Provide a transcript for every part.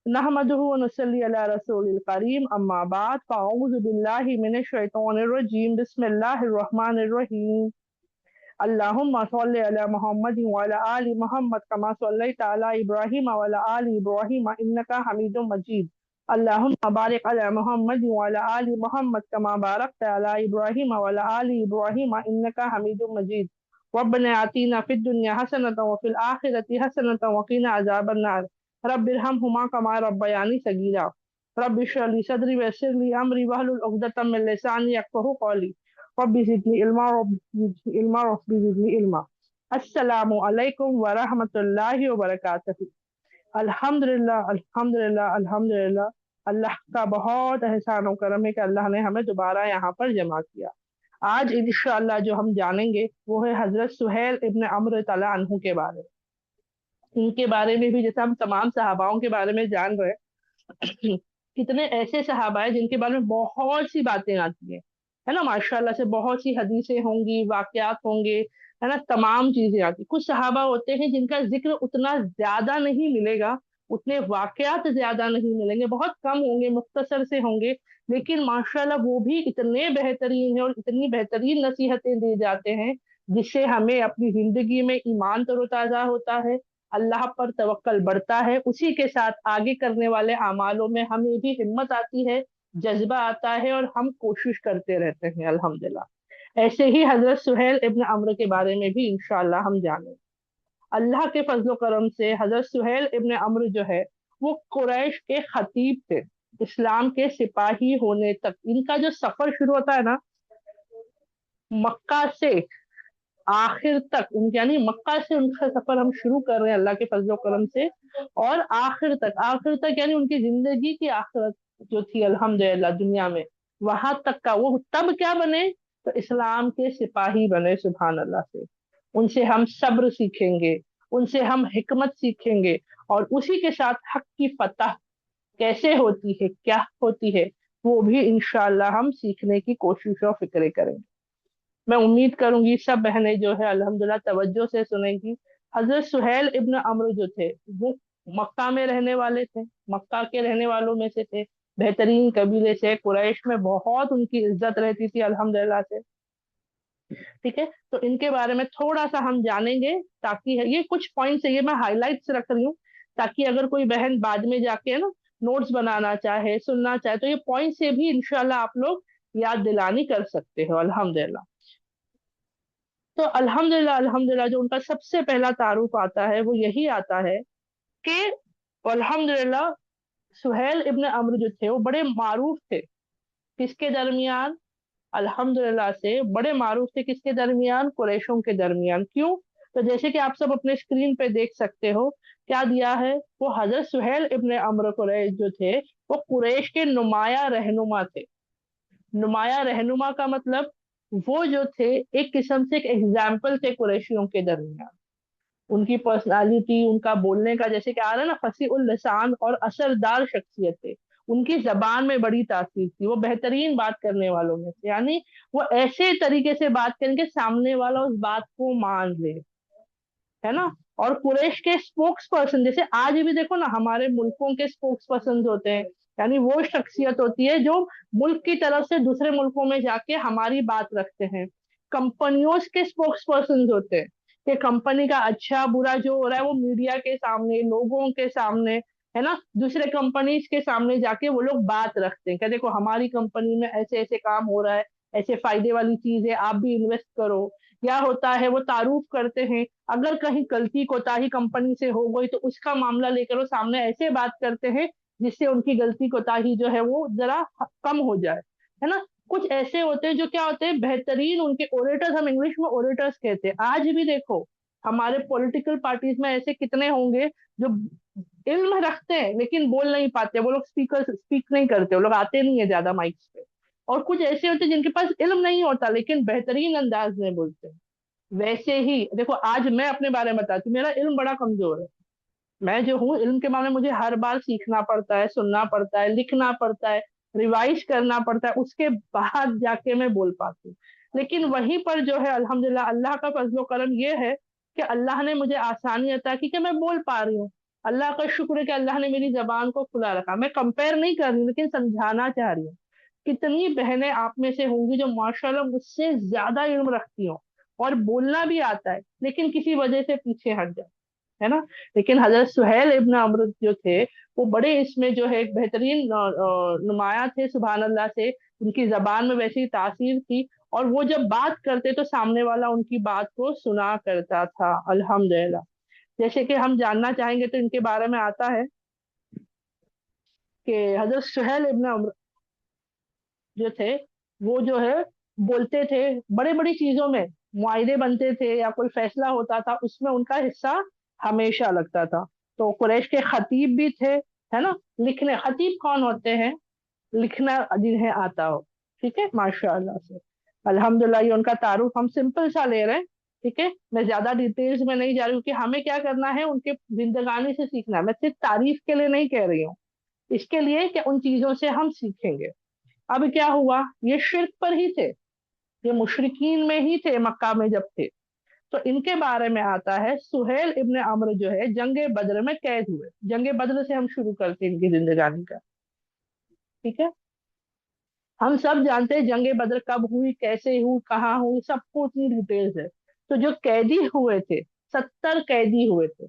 नहमदुहु व नुसल्ली अला रसूलिल करीम अम्मा बाद फ़अऊज़ु बिल्लाहि मिनश शैतानिर रजीम बिस्मिल्लाहिर रहमानिर रहीम अल्लाहुम्मा सल्लि अला मुहम्मद व अला आलि मुहम्मद कमा सल्लैता अला इब्राहीम व अला आलि इब्राहीम इन्नका हमीदुम मजीद अल्लाहुम्मा बारिक अला मुहम्मद व अला आलि मुहम्मद कमा बारकता अला इब्राहीम व अला आलि इब्राहीम इन्नका हमीदुम मजीद रब्बना आतीना फिद दुनिया हसनतन व फिल आखिरति हसनतन व क़िना अज़ाबन नार रब्बिरहमहुमा कमा रब्बयानी सगीरा रब्बि इश्रह ली सदरी व यस्सिर ली अमरी वहलुल उक़दतम मिन लिसानी यफ़क़हू क़ौली रब्बि ज़िदनी इल्मा रब्बि ज़िदनी इल्मा। अस्सलामु अलैकुम व रहमतुल्लाहि व बरकातहू। अल्हम्दुलिल्लाह अल्हम्दुलिल्लाह अल्हम्दुलिल्लाह। अल्लाह का बहुत एहसान और करम है कि अल्लाह ने हमें दोबारा यहाँ पर जमा किया। आज इंशाअल्लाह जो हम जानेंगे वो है हजरत सुहेल इब्न अम्र तआला अन्हु के बारे में। इनके बारे में भी जैसे हम तमाम सहाबाओं के बारे में जान रहे हैं, कितने ऐसे सहाबा हैं जिनके बारे में बहुत सी बातें आती हैं, है ना, माशाल्लाह से बहुत सी हदीसें होंगी, वाकयात होंगे, है ना, तमाम चीजें आती। कुछ सहाबा होते हैं जिनका जिक्र उतना ज्यादा नहीं मिलेगा, उतने वाकयात ज्यादा नहीं मिलेंगे, बहुत कम होंगे, मुख्तसर से होंगे, लेकिन माशाल्लाह वो भी इतने बेहतरीन है और इतनी बेहतरीन नसीहतें दे जाते हैं जिससे हमें अपनी जिंदगी में ईमान तरोताजा होता है, अल्लाह पर तवक्कल बढ़ता है, उसी के साथ आगे करने वाले अमालों में हमें भी हिम्मत आती है, जज्बा आता है और हम कोशिश करते रहते हैं अल्हम्दुलिल्लाह। ऐसे ही हजरत सुहेल इब्न अम्र के बारे में भी इंशाअल्लाह हम जानें। अल्लाह के फजलो करम से हजरत सुहेल इब्न अम्र जो है वो कुरैश के खतीब थे। इस्लाम के सिपाही होने तक इनका जो सफर शुरू होता है ना, मक्का से आखिर तक, उनके यानी मक्का से उनका सफर हम शुरू कर रहे हैं अल्लाह के फजलो करम से, और आखिर तक यानी उनकी जिंदगी की आखिरत जो थी अल्हम्दुलिल्लाह दुनिया में, वहां तक का वो तब क्या बने, तो इस्लाम के सिपाही बने। सुभान अल्लाह से उनसे हम सब्र सीखेंगे, उनसे हम हिकमत सीखेंगे, और उसी के साथ हक की फतह कैसे होती है, क्या होती है, वो भी इंशाअल्लाह हम सीखने की कोशिश और फिक्र करेंगे। मैं उम्मीद करूंगी सब बहनें जो है अल्हम्दुलिल्लाह तवज्जो से सुनेंगी। हजरत सुहेल इब्न अम्र जो थे वो मक्का में रहने वाले थे, मक्का के रहने वालों में से थे, बेहतरीन कबीले से, कुरैश में बहुत उनकी इज्जत रहती थी अल्हम्दुलिल्लाह से। ठीक है, तो इनके बारे में थोड़ा सा हम जानेंगे, ताकि ये कुछ पॉइंट्स है, ये मैं हाईलाइट्स रख रही हूँ, ताकि अगर कोई बहन बाद में जाके है ना नोट्स बनाना चाहे, सुनना चाहे, तो ये पॉइंट से भी इंशाल्लाह आप लोग याद दिलानी कर सकते हो अल्हम्दुलिल्लाह। तो अल्हम्दुलिल्लाह अल्हम्दुलिल्लाह जो उनका सबसे पहला तारुफ आता है वो यही आता है कि अल्हम्दुलिल्लाह सुहेल इब्न अम्र जो थे वो बड़े मारूफ थे। किसके दरमियान? अल्हम्दुलिल्लाह से बड़े मारूफ थे, किसके दरमियान? कुरैशों के दरमियान। क्यों? तो जैसे कि आप सब अपने स्क्रीन पे देख सकते हो, क्या दिया है, वो हजरत सुहेल इब्न अम्र कुरैश जो थे वो कुरैश के नुमाया रहनुमा थे। नुमाया रहनुमा का मतलब वो जो थे एक किस्म से एक एग्जाम्पल थे कुरैशियों के दरमियान। उनकी पर्सनालिटी, उनका बोलने का, जैसे कि आ रहा है ना, फसी उल लिसान और असरदार शख्सियत थे। उनकी जबान में बड़ी तासीर थी, वो बेहतरीन बात करने वालों में से, यानी वो ऐसे तरीके से बात करेंगे सामने वाला उस बात को मान ले, है ना। और कुरैश के स्पोक्स पर्सन, जैसे आज भी देखो ना हमारे मुल्कों के स्पोक्स पर्सन होते हैं, यानी वो शख्सियत होती है जो मुल्क की तरफ से दूसरे मुल्कों में जाके हमारी बात रखते हैं। कंपनियों के स्पोक्स पर्सन होते हैं कि कंपनी का अच्छा बुरा जो हो रहा है वो मीडिया के सामने, लोगों के सामने, है ना, दूसरे कंपनीज के सामने जाके वो लोग बात रखते हैं कि देखो हमारी कंपनी में ऐसे ऐसे काम हो रहा है, ऐसे फायदे वाली चीज है, आप भी इन्वेस्ट करो। क्या होता है, वो तारुफ करते हैं, अगर कहीं गलती कोताही कंपनी से हो गई तो उसका मामला लेकर वो सामने ऐसे बात करते हैं जिससे उनकी गलती कोताही जो है वो जरा कम हो जाए, है ना। कुछ ऐसे होते हैं जो क्या होते हैं, बेहतरीन उनके ओरेटर्स, हम इंग्लिश में ओरेटर्स कहते हैं। आज भी देखो हमारे पॉलिटिकल पार्टीज में ऐसे कितने होंगे जो इल्म रखते हैं लेकिन बोल नहीं पाते, वो लोग स्पीक नहीं करते, वो लोग आते नहीं है ज्यादा माइक्स पे। और कुछ ऐसे होते हैं जिनके पास इल्म नहीं होता लेकिन बेहतरीन अंदाज में बोलते हैं। वैसे ही देखो आज मैं अपने बारे में बताती हूँ, मेरा इल्म बड़ा कमजोर है। मैं जो हूँ इल्म के मामले में मुझे हर बार सीखना पड़ता है, सुनना पड़ता है, लिखना पड़ता है, रिवाइज करना पड़ता है, उसके बाद जाके मैं बोल पाती हूँ। लेकिन वहीं पर जो है अल्हम्दुलिल्लाह अल्लाह का फजलो करम ये है कि अल्लाह ने मुझे आसानी अता की कि मैं बोल पा रही हूँ। अल्लाह का शुक्र है कि अल्लाह ने मेरी जबान को खुला रखा। मैं कंपेयर नहीं कर रही, लेकिन समझाना चाह रही हूँ। कितनी बहनें आप में से होंगी जो माशाल्लाह मुझसे ज्यादा इल्म रखती हो और बोलना भी आता है, लेकिन किसी वजह से पीछे हट जाए, है ना। लेकिन हजरत सुहेल इब्न अमर जो थे, वो बड़े इसमें जो है एक बेहतरीन नुमाया थे, सुभान अल्लाह से। उनकी जबान में वैसी तासीर थी, और वो जब बात करते तो सामने वाला उनकी बात को सुना करता था, अल्हम्दुलिल्लाह। जैसे कि हम जानना चाहेंगे तो इनके बारे में आता है कि हजरत सुहेल इब्न अमर जो थे, वो जो है बोलते थे, बड़े बड़ी चीजों में मुआहदे बनते थे या कोई फैसला होता था, उसमें उनका हिस्सा हमेशा लगता था। तो कुरैश के खतीब भी थे, है ना। लिखने खतीब कौन होते हैं? लिखना जिन्हें आता हो, ठीक है, माशाअल्लाह से। अल्हम्दुलिल्लाह, ये उनका तारुफ हम सिंपल सा ले रहे हैं, ठीक है। मैं ज्यादा डिटेल्स में नहीं जा रही हूँ कि हमें क्या करना है, उनके जिंदगानी से सीखना है। मैं सिर्फ तारीफ के लिए नहीं कह रही हूँ, इसके लिए कि उन चीजों से हम सीखेंगे। अब क्या हुआ, ये शिर्क पर ही थे, ये मुशरिकीन में ही थे मक्का में जब थे। तो इनके बारे में आता है, सुहेल इब्न अम्र जो है जंगे बद्र में कैद हुए। जंगे बद्र से हम शुरू करते हैं इनकी जिंदगानी का, ठीक है। हम सब जानते हैं जंगे बद्र कब हुई, कैसे हुई, कहाँ हुई, सबको उतनी डिटेल्स है। तो जो कैदी हुए थे, 70 कैदी हुए थे,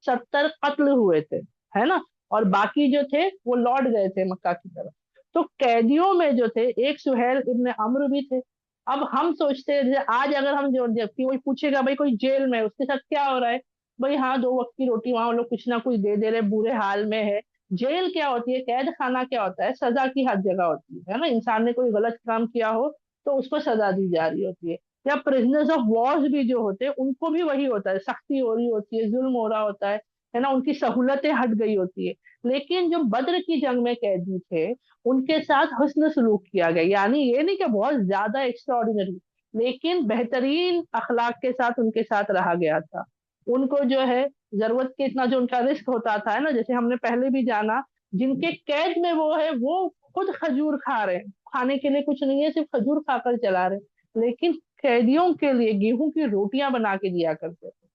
70 कत्ल हुए थे, है ना। और बाकी जो थे वो लौट गए थे मक्का की तरफ। तो कैदियों में जो थे, एक सुहेल इब्न अम्र भी थे। अब हम सोचते हैं, जैसे आज अगर हम जो जबकि वही पूछेगा भाई कोई जेल में है, उसके साथ क्या हो रहा है, भाई हाँ 2 वक्त की रोटी वहां वो लोग कुछ ना कुछ दे दे रहे, बुरे हाल में है। जेल क्या होती है, कैद खाना क्या होता है, सजा की हद जगह होती है ना। इंसान ने कोई गलत काम किया हो तो उसको सजा दी जा रही होती है। या प्रिजनर्स ऑफ वॉर्स भी जो होते हैं, उनको भी वही होता है, सख्ती हो रही होती है, जुल्म हो रहा होता है ना, उनकी सहूलतें हट गई होती है। लेकिन जो बद्र की जंग में कैदी थे, उनके साथ हुस्न सलूक किया गया, यानी ये नहीं कि बहुत ज्यादा एक्स्ट्राऑर्डिनरी, लेकिन बेहतरीन अखलाक के साथ उनके साथ रहा गया था। उनको जो है जरूरत के इतना जो उनका रिस्क होता था, है ना, जैसे हमने पहले भी जाना, जिनके कैद में वो है, वो खुद खजूर खा रहे हैं, खाने के लिए कुछ नहीं है, सिर्फ खजूर खाकर चला रहे हैं। लेकिन कैदियों के लिए गेहूं की रोटियां बना के दिया करते थे।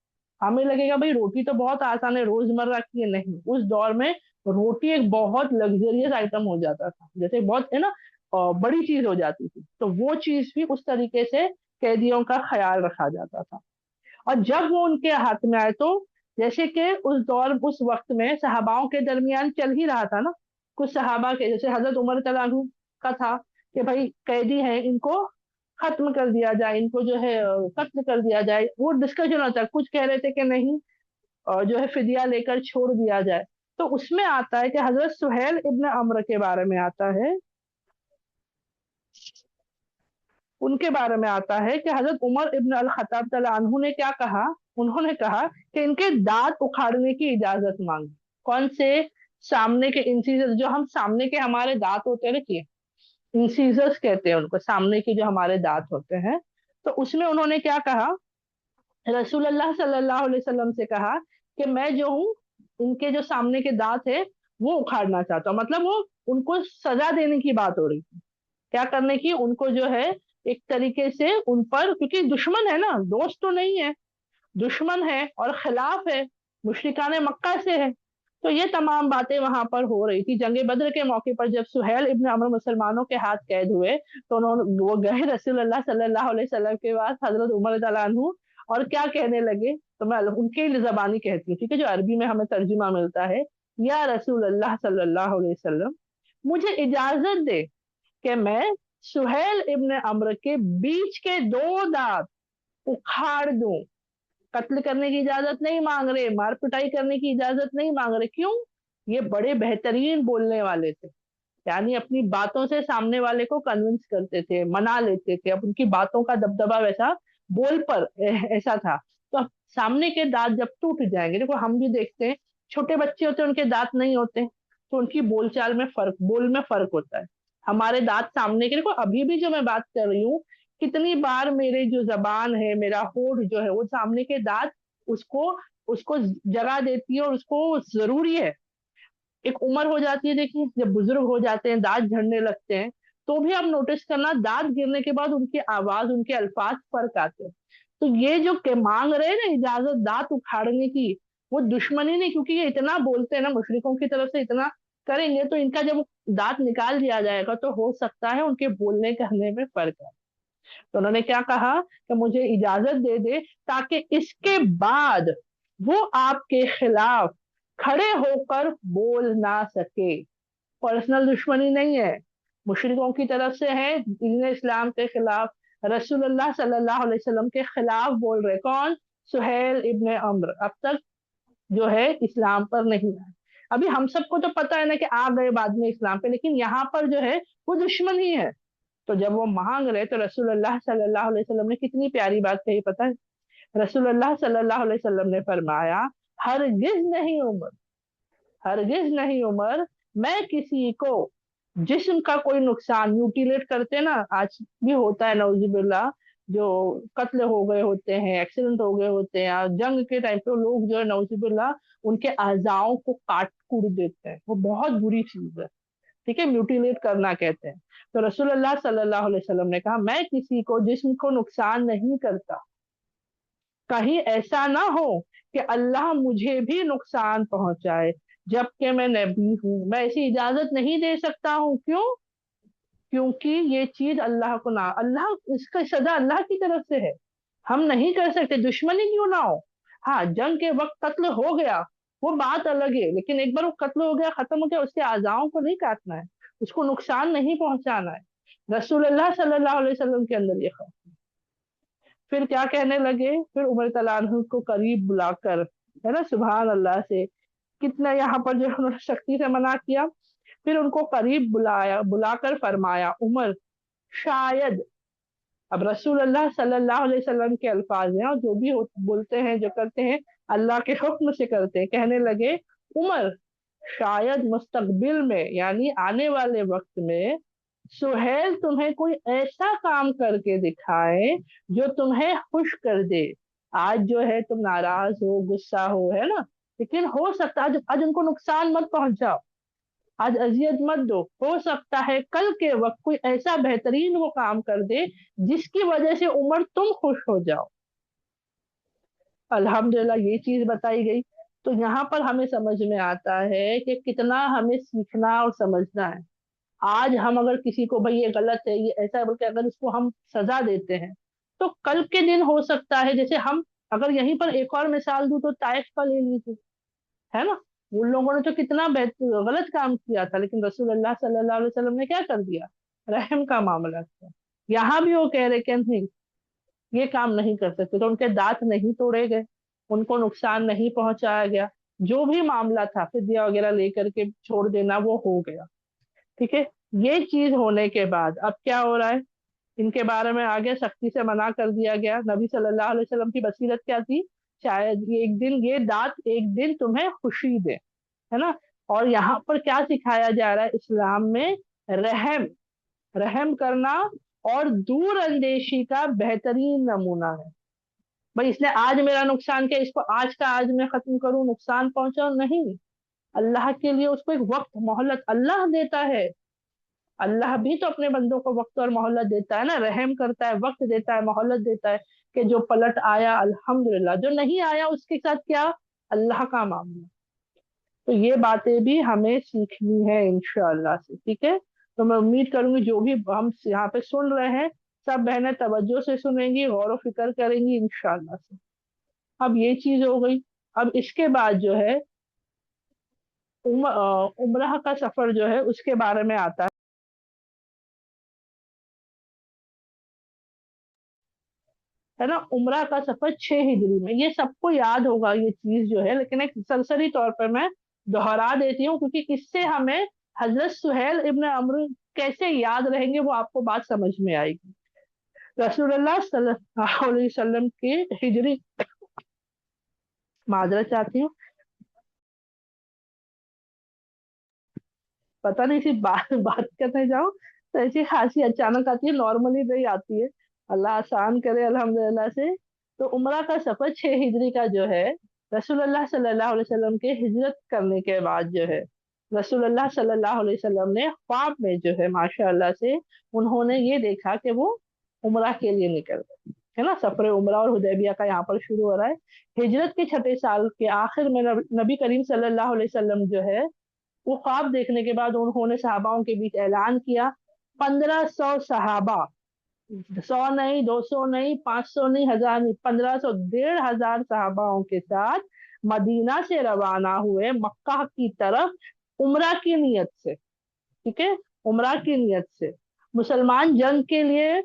हमें लगेगा भाई रोटी तो बहुत आसान है, रोजमर्रा की है, नहीं, उस दौर में रोटी एक बहुत लग्जरियस आइटम हो जाता था, जैसे बहुत, है ना, बड़ी चीज हो जाती थी। तो वो चीज भी उस तरीके से कैदियों का ख्याल रखा जाता था। और जब वो उनके हाथ में आए, तो जैसे कि उस दौर उस वक्त में सहाबाओं के दरमियान चल ही रहा था ना, कुछ सहाबा के, जैसे हजरत उमर तआला अन्हु का था कि भाई कैदी है, इनको खत्म कर दिया जाए, इनको जो है कत्ल कर दिया जाए। वो डिस्कशन होता है, कुछ कह रहे थे कि नहीं, जो है फिदिया लेकर छोड़ दिया जाए। तो उसमें आता है कि हजरत सुहेल इब्न अम्र के बारे में आता है, उनके बारे में आता है कि हजरत उमर इब्न अल खत्ताब तआला अन्हु ने क्या कहा। उन्होंने कहा कि इनके दांत उखाड़ने की इजाजत मांगी। कौन से? सामने के इंसीजर्स, जो हम सामने के हमारे दांत होते हैं, देखिए, इंसीजर्स कहते हैं उनको, सामने के जो हमारे दांत होते हैं। तो उसमें उन्होंने क्या कहा, रसूलुल्लाह सल्लल्लाहु अलैहि वसल्लम से कहा कि मैं जो हूँ, इनके जो सामने के दांत है वो उखाड़ना चाहता हूँ। मतलब वो उनको सजा देने की बात हो रही थी, क्या करने की, उनको जो है एक तरीके से उन पर, क्योंकि दुश्मन है ना, दोस्त तो नहीं है, दुश्मन है और खिलाफ है, मुशरिकाने मक्का से है। तो ये तमाम बातें वहां पर हो रही थी। जंगे बद्र के मौके पर जब सुहेल इब्न अमर मुसलमानों के हाथ कैद हुए, तो उन्होंने वो गए रसूलुल्लाह सल्लल्लाहु अलैहि वसल्लम के पास, हजरत उमर रज़ियल्लाहु अन्हु, और क्या कहने लगे, तो मैं उनके ही जबानी कहती हूँ, ठीक है, जो अरबी में हमें तर्जुमा मिलता है। या रसूल अल्लाह सल्लल्लाहु अलैहि वसल्लम, मुझे इजाजत दे कि मैं सुहेल इब्न अम्र के बीच के 2 दांत उखाड़ दूं। कत्ल करने की इजाजत नहीं मांग रहे, मार पिटाई करने की इजाजत नहीं मांग रहे, क्यों? ये बड़े बेहतरीन बोलने वाले थे, यानी अपनी बातों से सामने वाले को कन्विंस करते थे, मना लेते थे। अब उनकी बातों का दबदबा वैसा, बोल पर ऐसा था। तो अब सामने के दांत जब टूट जाएंगे, देखो हम भी देखते हैं, छोटे बच्चे होते हैं उनके दांत नहीं होते, तो उनकी बोलचाल में फर्क, बोल में फर्क होता है। हमारे दांत सामने के, देखो अभी भी जो मैं बात कर रही हूँ, कितनी बार मेरे जो जबान है, मेरा होठ जो है, वो सामने के दांत उसको उसको जगह देती है, और उसको जरूरी है। एक उम्र हो जाती है, देखिए जब बुजुर्ग हो जाते हैं, दांत झड़ने लगते हैं, तो भी आप नोटिस करना, दांत गिरने के बाद उनकी आवाज, उनके अल्फाज फर्क आते हैं। तो ये जो के मांग रहे हैं ना इजाजत दांत उखाड़ने की, वो दुश्मनी नहीं, क्योंकि ये इतना बोलते हैं ना, मुशरिकों की तरफ से इतना करेंगे तो इनका जब दांत निकाल दिया जाएगा तो हो सकता है उनके बोलने करने में फर्क है। तो उन्होंने क्या कहा कि मुझे इजाजत दे दे ताकि इसके बाद वो आपके खिलाफ खड़े होकर बोल ना सके। पर्सनल दुश्मनी नहीं है, मुशरिकों की तरफ से है, दीन इस्लाम के खिलाफ, रसूलुल्लाह सल्लल्लाहु अलैहि वसल्लम के खिलाफ बोल रहे। कौन? सुहेल इब्ने अम्र अब तक जो है इस्लाम पर नहीं आए। अभी हम सबको तो पता है ना कि आ गए बाद में इस्लाम पे, लेकिन यहाँ पर जो है वो दुश्मन ही है। तो जब वो मांग रहे तो रसूलुल्लाह सल्लल्लाहु अलैहि वसल्लम ने कितनी प्यारी बात कही पता है? रसूलुल्लाह सल्लल्लाहु अलैहि वसल्लम ने फरमाया, हरगिज नहीं उमर, हरगिज नहीं उमर, मैं किसी को जिस्म का कोई नुकसान, म्यूटिलेट करते ना, आज भी होता है नौजुबिल्ला, जो कत्ल हो गए होते हैं, एक्सीडेंट हो गए होते हैं, या जंग के टाइम पे लोग जो है नौजुबिल्ला उनके अज़ाओं को काट कूट देते हैं, वो बहुत बुरी चीज है। ठीक है, म्यूटिलेट करना कहते हैं। तो रसूलुल्लाह सल्लल्लाहु अलैहि वसल्लम ने कहा, मैं किसी को जिस्म को नुकसान नहीं करता, कहीं ऐसा ना हो कि अल्लाह मुझे भी नुकसान पहुंचाए, जबकि मैं नबी हूं, मैं ऐसी इजाजत नहीं दे सकता हूं। क्यों? क्योंकि ये चीज अल्लाह को ना, अल्लाह, इसका सजा अल्लाह की तरफ से है, हम नहीं कर सकते, दुश्मनी क्यों ना हो। हाँ, जंग के वक्त कत्ल हो गया वो बात अलग है, लेकिन एक बार वो कत्ल हो गया, खत्म हो गया, उसके आजाओं को नहीं काटना है, उसको नुकसान नहीं पहुंचाना है। रसूलुल्लाह सल्लल्लाहु अलैहि वसल्लम के अंदर ये फिर क्या कहने लगे, फिर उमर तलानहु को करीब बुलाकर, है ना, सुभान अल्लाह से, कितना यहाँ पर जो उन्होंने सख्ती से मना किया। फिर उनको करीब बुलाया, बुलाकर फरमाया, उमर, शायद, अब रसूलुल्लाह सल्लल्लाहु अलैहि वसल्लम के अल्फाज हैं, और जो भी बोलते हैं जो करते हैं अल्लाह के हुक्म से करते हैं। कहने लगे, उमर, शायद मुस्तकबिल में, यानी आने वाले वक्त में, सुहेल तुम्हें कोई ऐसा काम करके दिखाए जो तुम्हें खुश कर दे। आज जो है तुम नाराज हो, गुस्सा हो, है ना, लेकिन हो सकता है आज उनको नुकसान मत पहुंचाओ, आज अजियत मत दो, हो सकता है कल के वक्त कोई ऐसा बेहतरीन वो काम कर दे जिसकी वजह से उमर तुम खुश हो जाओ। अल्हम्दुलिल्लाह ये चीज बताई गई। तो यहाँ पर हमें समझ में आता है कि कितना हमें सीखना और समझना है। आज हम अगर किसी को भाई ये गलत है, ये ऐसा है बोल के अगर उसको हम सजा देते हैं, तो कल के दिन हो सकता है, जैसे हम, अगर यहीं पर एक और मिसाल दूं तो ताइफ का ले लीजिए, है ना, उन लोगों ने तो कितना गलत काम किया था, लेकिन रसूलुल्लाह सल्लल्लाहु अलैहि वसल्लम ने क्या कर दिया, रहम का मामला किया। यहाँ भी वो कह रहे कि नहीं, ये काम नहीं कर सकते, तो उनके दांत नहीं तोड़े गए, उनको नुकसान नहीं पहुंचाया गया, जो भी मामला था फिदिया वगैरह लेकर के छोड़ देना वो हो गया। ठीक है, ये चीज होने के बाद अब क्या हो रहा है, इनके बारे में आगे सख्ती से मना कर दिया गया। नबी सल्लल्लाहु अलैहि वसल्लम की बसीरत क्या थी, शायद ये एक दिन, ये दांत एक दिन तुम्हें खुशी दे, है ना। और यहाँ पर क्या सिखाया जा रहा है इस्लाम में, रहम, रहम करना और दूर अंदेशी का बेहतरीन नमूना है। भाई इसने आज मेरा नुकसान किया, इसको आज का आज मैं खत्म करूं, नुकसान पहुंचाऊं, नहीं। अल्लाह के लिए उसको एक वक्त मोहलत अल्लाह देता है। अल्लाह भी तो अपने बंदों को वक्त और मोहलत देता है ना, रहम करता है, वक्त देता है, मोहलत देता है, कि जो पलट आया अल्हम्दुलिल्लाह, जो नहीं आया उसके साथ क्या, अल्लाह का मामला। तो ये बातें भी हमें सीखनी है इंशाअल्लाह से। ठीक है, तो मैं उम्मीद करूंगी जो भी हम यहाँ पे सुन रहे हैं, सब बहनें तवज्जो से सुनेंगी, गौर फिक्र करेंगी इंशाअल्लाह से। अब ये चीज हो गई। अब इसके बाद जो है उम्रह का सफर जो है उसके बारे में आता है ना। उम्रह का सफर 6 हिजरी में, ये सबको याद होगा ये चीज जो है, लेकिन एक सरसरी तौर पर मैं दोहरा देती हूँ, क्योंकि इससे हमें हजरत सुहेल इब्न अम्र कैसे याद रहेंगे वो आपको बात समझ में आएगी। रसूलुल्लाह सल्लल्लाहु अलैहि वसल्लम की हिजरी, माजरत चाहती हूँ, पता नहीं सिर्फ बात बात करने जाऊं तो ऐसी खांसी अचानक आती है, नॉर्मली नहीं आती है, अल्लाह आसान करे अल्हम्दुलिल्लाह से। तो उम्रा का सफर 6 हिजरी का जो है, रसूलुल्लाह सल्लल्लाहु अलैहि वसल्लम के हिजरत करने के बाद जो है, रसूलुल्लाह सल्लल्लाहु अलैहि वसल्लम ने ख्वाब में जो है माशाअल्लाह से उन्होंने ये देखा कि वो उम्रा के लिए निकल गए। है ना। सफर उमरा और हुदैबिया का यहाँ पर शुरू हो रहा है। हिजरत के छठे साल के आखिर में नबी करीम सल्लल्लाहु अलैहि वसल्लम जो है वो ख्वाब देखने के बाद उन्होंने सहाबाओं के बीच ऐलान किया, 1500 सहाबा, 100 नहीं, 200 नहीं, 500 नहीं, 1000 नहीं, 1500, 1500 सहाबाओं के साथ मदीना से रवाना हुए मक्का की तरफ, उम्रा की नियत से। ठीक है, उम्रा की नियत से। मुसलमान जंग के लिए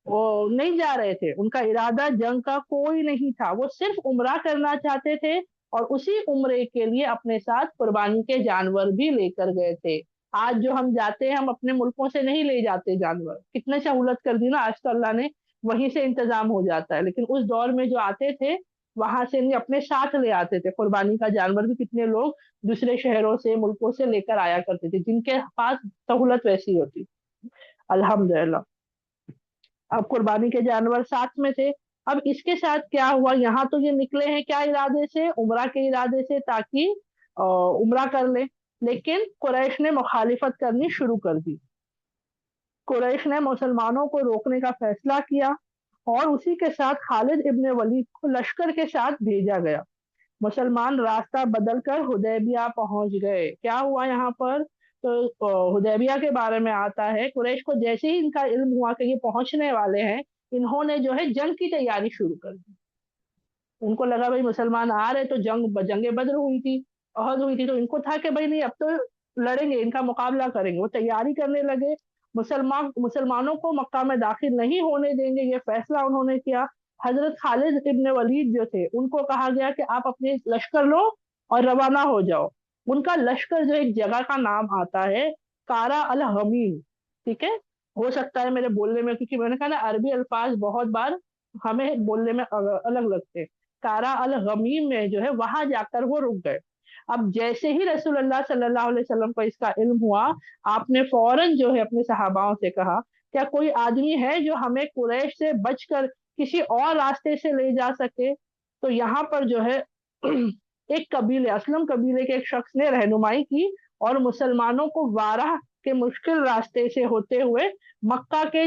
वो नहीं जा रहे थे, उनका इरादा जंग का कोई नहीं था, वो सिर्फ उम्रा करना चाहते थे। और उसी उम्रे के लिए अपने साथ कुर्बानी के जानवर भी लेकर गए थे। आज जो हम जाते हैं, हम अपने मुल्कों से नहीं ले जाते जानवर, कितने सहूलत कर दी ना आज तो अल्लाह ने, वहीं से इंतजाम हो जाता है। लेकिन उस दौर में जो आते थे वहां से नहीं, अपने साथ ले आते थे कुर्बानी का जानवर भी। कितने लोग दूसरे शहरों से, मुल्कों से लेकर आया करते थे, जिनके पास सहूलत वैसी होती। अल्हम्दुलिल्लाह, अब कुर्बानी के जानवर साथ में थे। अब इसके साथ क्या हुआ, यहाँ तो ये निकले हैं क्या इरादे से, उम्रा के इरादे से, ताकि उम्रा कर ले। लेकिन कुरैश ने मुखालिफत करनी शुरू कर दी। कुरैश ने मुसलमानों को रोकने का फैसला किया और उसी के साथ खालिद इब्ने वलीद को लश्कर के साथ भेजा गया। मुसलमान रास्ता बदल कर हुदैबिया पहुंच गए। क्या हुआ यहाँ पर, तो हुदैबिया के बारे में आता है, कुरैश को जैसे ही इनका इल्म हुआ कि ये पहुंचने वाले हैं, इन्होंने जो है जंग की तैयारी शुरू कर दी। उनको लगा भाई मुसलमान आ रहे, तो जंगे बद्र हुई थी, अहद हुई थी, तो इनको था कि भाई नहीं अब तो लड़ेंगे, इनका मुकाबला करेंगे। वो तैयारी करने लगे, मुसलमानों को मक्का में दाखिल नहीं होने देंगे, ये फैसला उन्होंने किया। हजरत खालिद इब्ने वलीद जो थे, उनको कहा गया कि आप अपने लश्कर लो और रवाना हो जाओ। उनका लश्कर जो एक जगह का नाम आता है, कारा अल हमीम। ठीक है, हो सकता है मेरे बोलने में, क्योंकि मैंने कहा ना अरबी अल्फाज बहुत बार हमें बोलने में अलग लगते हैं। कारा अल गमीम में जो है वहां जाकर वो रुक गए। अब जैसे ही रसूलुल्लाह सल्लल्लाहु अलैहि वसल्लम को इसका इल्म हुआ, आपने फौरन जो है अपने सहाबाओं से कहा, क्या कोई आदमी है जो हमें कुरैश से बचकर किसी और रास्ते से ले जा सके। तो यहाँ पर जो है एक कबीले, असलम कबीले के एक शख्स ने रहनुमाई की और मुसलमानों को वाराह के मुश्किल रास्ते से होते हुए मक्का के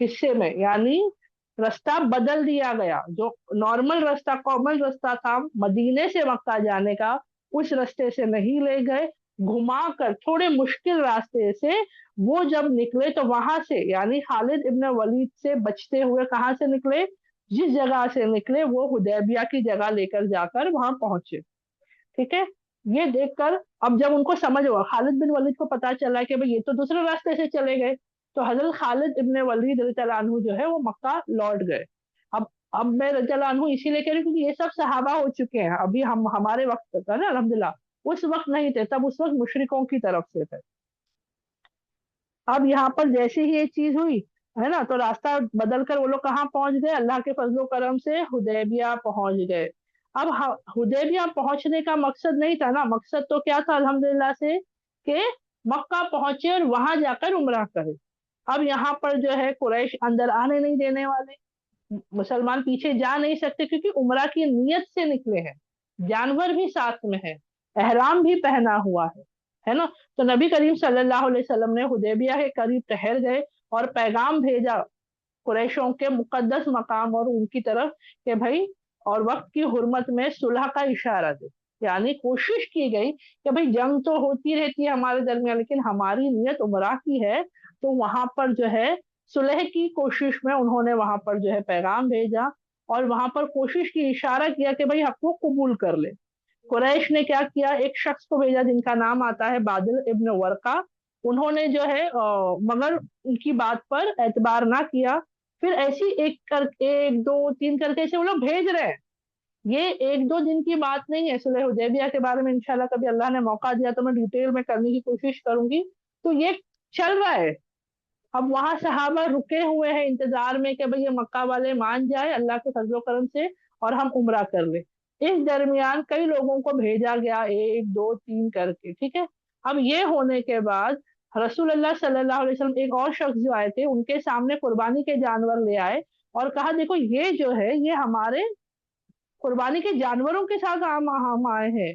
हिस्से में, यानी रास्ता बदल दिया गया। जो नॉर्मल रास्ता, कॉमन रास्ता था मदीने से मक्का जाने का, उस रास्ते से नहीं ले गए, घुमा कर थोड़े मुश्किल रास्ते से वो जब निकले, तो वहां से यानी खालिद इब्न वलीद से बचते हुए कहाँ से निकले, जिस जगह से निकले वो हुदैबिया की जगह लेकर जाकर वहां पहुंचे। ठीक है, ये देखकर अब जब उनको समझ हुआ, खालिद बिन वलीद को पता चला कि भाई ये तो दूसरे रास्ते से चले गए, तो हजरत खालिद इब्ने वलीद रज़ियल्लाहु अन्हु जो है वो मक्का लौट गए। अब अब मैं रज़ियल्लाहु अन्हु इसीलिए कह रही हूँ क्योंकि ये सब सहाबा हो चुके हैं, अभी हम हमारे वक्त का ना अल्हम्दुलिल्लाह, उस वक्त नहीं थे, तब उस वक्त मुशरिकों की तरफ से थे। अब यहाँ पर जैसे ही ये चीज हुई, है ना, तो रास्ता बदल कर वो लोग कहाँ पहुंच गए, अल्लाह के फजलो करम से हुदैबिया पहुंच गए। अब हुदैबिया पहुंचने का मकसद नहीं था ना, मकसद तो क्या था अल्हम्दुलिल्लाह से, कि मक्का पहुंचे और वहां जाकर उम्रा करे। अब यहाँ पर जो है कुरैश अंदर आने नहीं देने वाले, मुसलमान पीछे जा नहीं सकते, क्योंकि उम्रा की नीयत से निकले हैं, जानवर भी साथ में है, एहराम भी पहना हुआ है ना। तो नबी करीम सल्लल्लाहु अलैहि वसल्लम ने हुदैबिया के करीब ठहर गए और पैगाम भेजा कुरैशों के मुकद्दस मकाम और उनकी तरफ कि भाई, और वक्त की हुर्मत में सुलह का इशारा दे, यानी कोशिश की गई कि भाई जंग तो होती रहती है हमारे दरमियान, लेकिन हमारी नियत उमरा की है। तो वहां पर जो है सुलह की कोशिश में उन्होंने वहां पर जो है पैगाम भेजा और वहां पर कोशिश की, इशारा किया कि भाई हक को कबूल कर ले। कुरैश ने क्या किया, एक शख्स को भेजा जिनका नाम आता है बादिल इब्न वर्का। उन्होंने जो है मगर उनकी बात पर एतबार ना किया। फिर ऐसी एक दो तीन करके ऐसे वो लोग भेज रहे हैं। ये एक दो दिन की बात नहीं है, सुलह हुदैबिया के बारे में इंशाल्लाह कभी अल्लाह ने मौका दिया तो मैं डिटेल में करने की कोशिश करूंगी। तो ये चल रहा है। अब वहां सहाबा रुके हुए हैं इंतजार में कि भाई ये मक्का वाले मान जाए अल्लाह के फजलो करम से और हम उम्रा कर ले। इस दरमियान कई लोगों को भेजा गया, एक दो तीन करके। ठीक है, अब ये होने के बाद रसूलुल्लाह सल्लल्लाहु अलैहि वसल्लम, एक और शख्स जो आए थे उनके सामने कुर्बानी के जानवर ले आए और कहा देखो ये जो है ये हमारे कुर्बानी के जानवरों के साथ हम आए हैं,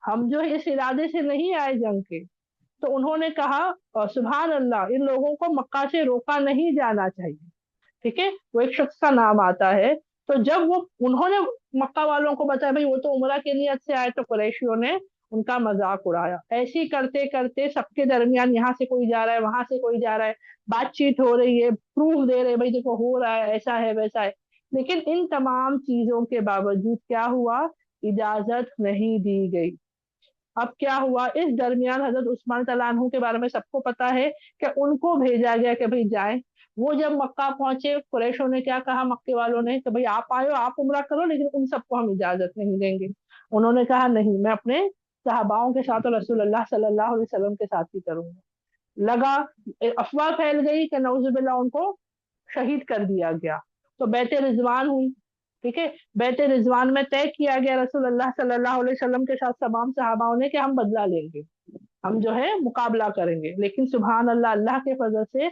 हम जो है इस इरादे से नहीं आए जंग के। तो उन्होंने कहा सुभान अल्लाह, इन लोगों को मक्का से रोका नहीं जाना चाहिए। ठीक है, वो एक शख्स का नाम आता है। तो जब वो उन्होंने मक्का वालों को बताया भाई वो तो उमरा के नियत से आए, तो कुरैशियों ने उनका मजाक उड़ाया। ऐसे ही करते करते सबके दरमियान यहाँ से कोई जा रहा है, वहां से कोई जा रहा है, बातचीत हो रही है, प्रूफ दे रहे भाई देखो हो रहा है, ऐसा है वैसा है। लेकिन इन तमाम चीजों के बावजूद क्या हुआ, इजाजत नहीं दी गई। अब क्या हुआ, इस दरमियान हजरत उस्मान तलानहू के बारे में सबको पता है कि उनको भेजा गया कि भाई जाए। वो जब मक्का पहुंचे, कुरैशों ने क्या कहा, मक्के वालों ने कि भाई आप आयो, आप उम्रा करो, लेकिन उन सबको हम इजाजत नहीं देंगे। उन्होंने कहा नहीं, मैं अपने सहाबाओं के साथ और रसूलुल्लाह सल्लल्लाहु अलैहि वसल्लम के साथ ही करूंगा। लगा, अफवाह फैल गई कि नौजुबिल्ला उनको शहीद कर दिया गया। तो बैत रिजवान हुई, ठीक है। बैत रिजवान में तय किया गया रसूलुल्लाह सल्लल्लाहु अलैहि वसल्लम के साथ तमाम सहाबाओं ने कि हम बदला लेंगे, हम जो है मुकाबला करेंगे। लेकिन सुबहान अल्लाह, अल्लाह के फजल से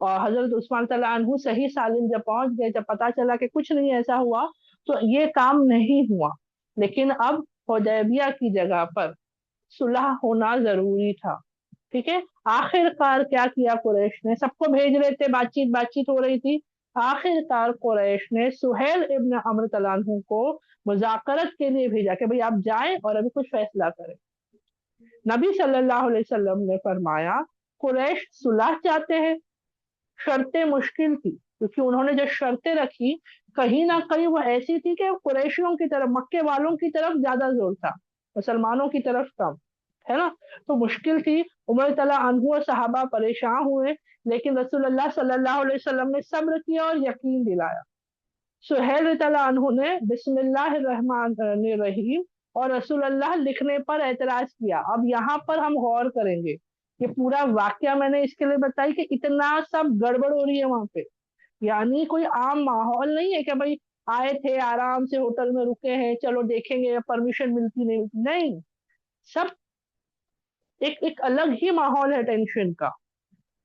और हजरत उस्मान तआला अन्हु सही सालिम जब पहुंच गए, जब पता चला कि कुछ नहीं ऐसा हुआ, तो ये काम नहीं हुआ। लेकिन अब हुदैबिया की जगह पर सुलह होना जरूरी था, ठीक है। आखिरकार क्या किया कुरैश ने, सबको भेज रहे थे, बातचीत बातचीत हो रही थी। आखिरकार कुरैश ने सुहेल इब्न अम्र तलानहु को मुजाकरत के लिए भेजा कि भाई आप जाएं और अभी कुछ फैसला करें। नबी सल्लल्लाहु अलैहि वसल्लम ने फरमाया कुरैश सुलह चाहते हैं, शर्तें मुश्किल थी, क्योंकि उन्होंने जो शर्तें रखी कहीं ना कहीं वो ऐसी थी कि कुरैशियों की तरफ, मक्के वालों की तरफ ज्यादा जोर था, मुसलमानों की तरफ कम, है ना। तो मुश्किल थी। उमर तला अनहु और सहाबा परेशान हुए, लेकिन रसूलुल्लाह सल्लल्लाहु अलैहि वसल्लम ने सब्र किया और यकीन दिलाया। सुहेल तला अनहु ने बिस्मिल्लाहिर रहमानिर रहीम और रसूलुल्लाह लिखने पर एतराज किया। अब यहाँ पर हम गौर करेंगे, ये पूरा वाक्य मैंने इसके लिए बताई कि इतना सब गड़बड़ हो रही है वहां पे। यानी कोई आम माहौल नहीं है कि भाई आए थे आराम से होटल में रुके हैं, चलो देखेंगे परमिशन मिलती नहीं मिलती, नहीं। सब एक एक अलग ही माहौल है टेंशन का,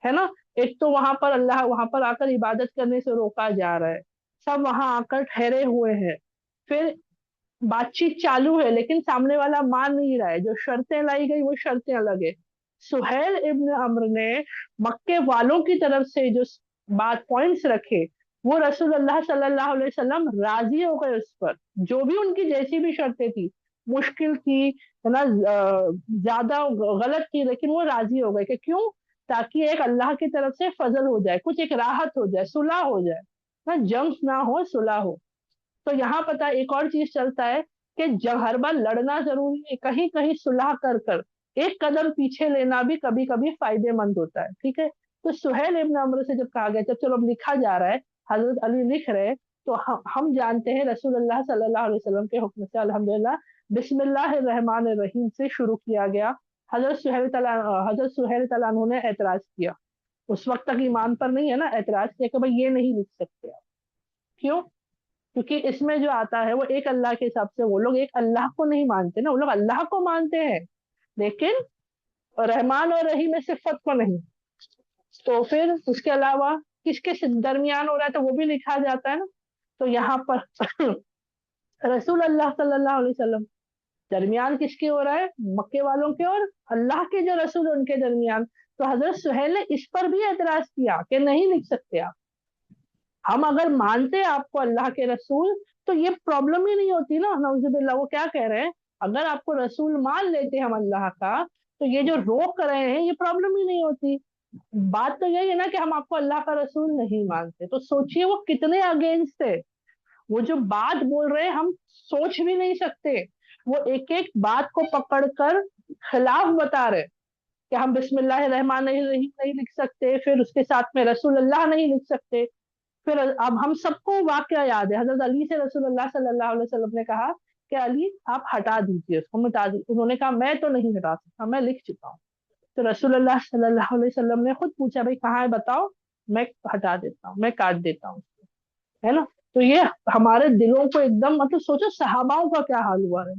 है ना। एक तो वहां पर अल्लाह, वहां पर आकर इबादत करने से रोका जा रहा है, सब वहां आकर ठहरे हुए हैं। फिर बातचीत चालू है, लेकिन सामने वाला मान नहीं रहा है, जो शर्तें लाई गई वो शर्तें अलग है। सुहेल इब्न अम्र ने मक्के वालों की तरफ से जो बात पॉइंट्स रखे, वो रसूलुल्लाह सल्लल्लाहु अलैहि वसल्लम राजी हो गए उस पर। जो भी उनकी जैसी भी शर्तें थी, मुश्किल थी, है ना, ज्यादा गलत थी, लेकिन वो राजी हो गए कि क्यों, ताकि एक अल्लाह की तरफ से फजल हो जाए, कुछ एक राहत हो जाए, सुलह हो जाए, ना जंग ना हो, सुलह हो। तो यहाँ पता एक और चीज चलता है कि जब हर बार लड़ना जरूरी है, कहीं कहीं सुलह कर कर एक कदम पीछे लेना भी कभी कभी फायदेमंद होता है, ठीक है। तो सुहेल इब्न अम्र से जब कहा गया, जब चलो अब लिखा जा रहा है, हजरत अली लिख रहे हैं, तो हम जानते हैं रसूलुल्लाह सल्लल्लाहु अलैहि वसल्लम के हुक्म से अल्हम्दुलिल्लाह बिस्मिल्लाहिर रहमानिर रहीम से शुरू किया गया। हजरत सुहेल तला ने एतराज किया, उस वक्त तक ईमान पर नहीं है ना, एतराज किया कि भाई ये नहीं लिख सकते आप। क्यों? क्योंकि इसमें जो आता है वो एक अल्लाह के हिसाब से, वो लोग एक अल्लाह को नहीं मानते ना, वो लोग अल्लाह को मानते हैं, लेकिन रहमान और रहीम में सिफत को नहीं। तो फिर उसके अलावा किसके दरमियान हो रहा है, तो वो भी लिखा जाता है ना। तो यहाँ पर रसूल अल्लाह सल्लल्लाहु अलैहि वसल्लम दरमियान किसके हो रहा है, मक्के वालों के और अल्लाह के जो रसूल उनके दरमियान। तो हजरत सुहेल ने इस पर भी एतराज किया कि नहीं लिख सकते आप। हम अगर मानते आपको अल्लाह के रसूल, तो ये प्रॉब्लम ही नहीं होती ना, नौजुबिल्ला। वो क्या कह रहे हैं, अगर आपको रसूल मान लेते हम अल्लाह का, तो ये जो रोक रहे हैं ये प्रॉब्लम ही नहीं होती। बात तो यही है ना कि हम आपको अल्लाह का रसूल नहीं मानते, तो सोचिए वो कितने अगेंस्ट थे। वो जो बात बोल रहे हैं हम सोच भी नहीं सकते। वो एक एक बात को पकड़कर खिलाफ बता रहे कि हम बिस्मिल्लाह रहमान रहीम नहीं लिख सकते, फिर उसके साथ में रसूल अल्लाह नहीं लिख सकते। फिर अब हम सबको वाकया याद है, हजरत अली से रसूलुल्लाह सल्लल्लाहु अलैहि वसल्लम ने कहा कि अली आप हटा दीजिए उसको, मिटा दीजिए। उन्होंने कहा मैं तो नहीं हटा सकता, मैं लिख चुका हूँ। तो रसूलुल्लाह सल्लल्लाहु अलैहि वसल्लम ने खुद पूछा भाई कहाँ है बताओ, मैं हटा देता हूँ, मैं काट देता हूँ, है ना। तो ये हमारे दिलों को एकदम, मतलब सोचो सहाबाओं का क्या हाल हुआ है,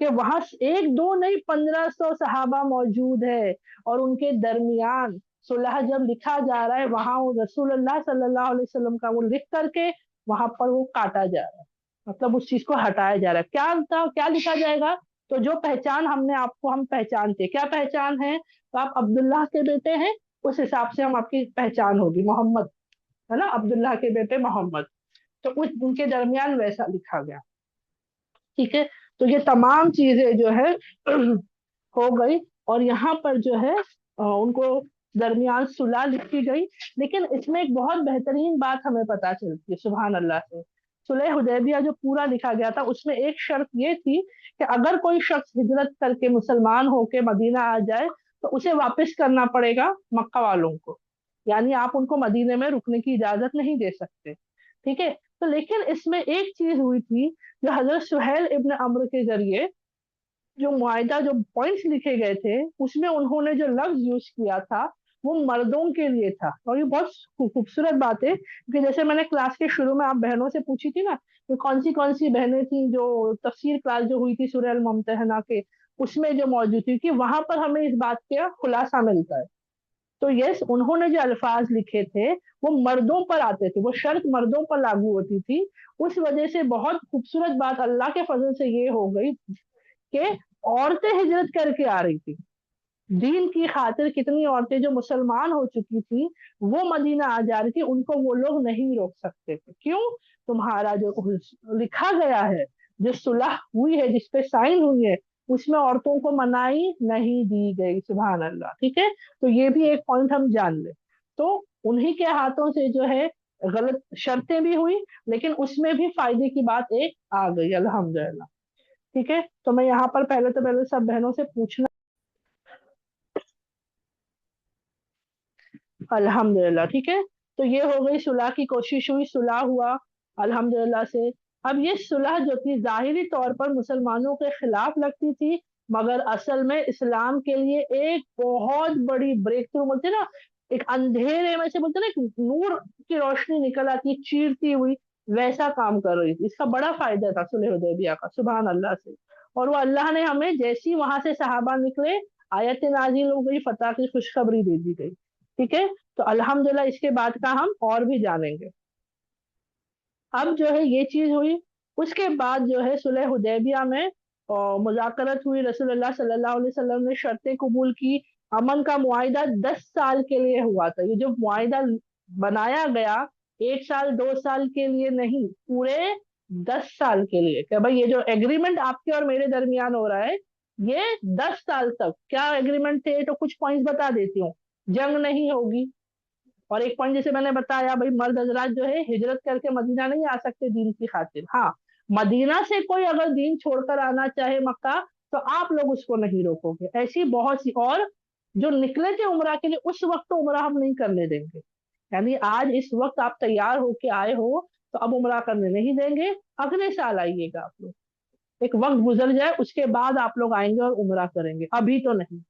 कि वहां एक दो नहीं 1500 सहाबा मौजूद है, और उनके दरमियान सुलह जब लिखा जा रहा है, वहां वो रसूलुल्लाह सल्लल्लाहु अलैहि वसल्लम का वो लिख करके वहां पर वो काटा जा रहा है, मतलब उस चीज को हटाया जा रहा है। क्या था, क्या लिखा जाएगा, तो जो पहचान हमने आपको, हम पहचानते, क्या पहचान है, तो आप अब्दुल्लाह के बेटे हैं, उस हिसाब से हम आपकी पहचान होगी मोहम्मद, है ना, अब्दुल्लाह के बेटे मोहम्मद। तो उनके दरमियान वैसा लिखा गया। ठीक है, तो ये तमाम चीजें जो है हो गई। और यहाँ पर जो है उनको दरमियान सुलह लिखी गई। लेकिन इसमें एक बहुत बेहतरीन बात हमें पता चलती है, सुभान अल्लाह से। सुलह हुदैबिया जो पूरा लिखा गया था, उसमें एक शर्त ये थी कि अगर कोई शख्स हिजरत करके मुसलमान होके मदीना आ जाए तो उसे वापस करना पड़ेगा मक्का वालों को। यानी आप उनको मदीने में रुकने की इजाजत नहीं दे सकते। ठीक है, तो लेकिन इसमें एक चीज हुई थी, जो हजरत सुहेल इब्न अम्र के जरिए जो मुआहिदा, जो पॉइंट्स लिखे गए थे, उसमें उन्होंने जो लफ्ज यूज किया था वो मर्दों के लिए था। और ये बहुत खूबसूरत बात है, क्योंकि जैसे मैंने क्लास के शुरू में आप बहनों से पूछी थी ना कि कौन सी बहनें थी जो तफसीर क्लास जो हुई थी सूरह अल मुम्तहना के, उसमें जो मौजूद थी, कि वहां पर हमें इस बात का खुलासा मिलता है। तो यस, उन्होंने जो अल्फाज लिखे थे वो मर्दों पर आते थे, वो शर्त मर्दों पर लागू होती थी। उस वजह से बहुत खूबसूरत बात अल्लाह के फजल से ये हो गई कि औरतें हिजरत करके आ रही थी। दीन की खातिर कितनी औरतें जो मुसलमान हो चुकी थी वो मदीना आ जा रही थी, उनको वो लोग नहीं रोक सकते थे। क्यों? तुम्हारा जो लिखा गया है, जो सुलह हुई है, जिसपे साइन हुई है, उसमें औरतों को मनाही नहीं दी गई। सुभान अल्लाह। ठीक है, तो ये भी एक पॉइंट हम जान ले। तो उन्हीं के हाथों से जो है गलत शर्तें भी हुई, लेकिन उसमें भी फायदे की बात एक आ गई, अल्हम्दुलिल्लाह। ठीक है, तो मैं यहाँ पर पहले सब बहनों से पूछना। अल्हम्दुलिल्लाह। ठीक है, तो ये हो गई सुलह की कोशिश हुई, सुलह हुआ अल्हम्दुलिल्लाह से। अब ये सुलह जो थी जाहिरी तौर पर मुसलमानों के खिलाफ लगती थी, मगर असल में इस्लाम के लिए एक बहुत बड़ी ब्रेक थ्रू, बोलते ना, एक अंधेरे में से, बोलते ना, एक नूर की रोशनी निकल आती है चीरती हुई, वैसा काम कर रही थी। इसका बड़ा फायदा था सुलह हुदैबिया का, सुभान अल्लाह से। और वो अल्लाह ने हमें जैसी वहां से सहाबा निकले, आयत नाजिल हो गई, फतह की खुशखबरी दे दी गई। ठीक है, तो अल्हम्दुलिल्लाह इसके बाद का हम और भी जानेंगे। अब जो है ये चीज हुई। उसके बाद जो है सुलह हुदैबिया में मुज़ाकरत हुई, रसूलुल्लाह सल्लल्लाहु अलैहि वसल्लम ने शर्तें कबूल की। अमन का मुआहिदा 10 साल के लिए हुआ था। ये जो मुआहिदा बनाया गया, 1 साल 2 साल के लिए नहीं, पूरे 10 साल के लिए। कि भाई ये जो एग्रीमेंट आपके और मेरे दरमियान हो रहा है, ये 10 साल तक। क्या एग्रीमेंट थे, तो कुछ पॉइंट्स बता देती हूँ। जंग नहीं होगी। और एक पॉइंट जैसे मैंने बताया, भाई मर्द हजरात जो है हिजरत करके मदीना नहीं आ सकते दीन की खातिर। हाँ, मदीना से कोई अगर दीन छोड़कर आना चाहे मक्का, तो आप लोग उसको नहीं रोकोगे। ऐसी बहुत सी, और जो निकले थे उमरा के लिए, उस वक्त तो उमरा हम नहीं करने देंगे। यानी आज इस वक्त आप तैयार होके आए हो, तो अब उमरा करने नहीं देंगे, अगले साल आइएगा आप लोग। एक वक्त गुजर जाए उसके बाद आप लोग आएंगे और उमरा करेंगे, अभी तो नहीं।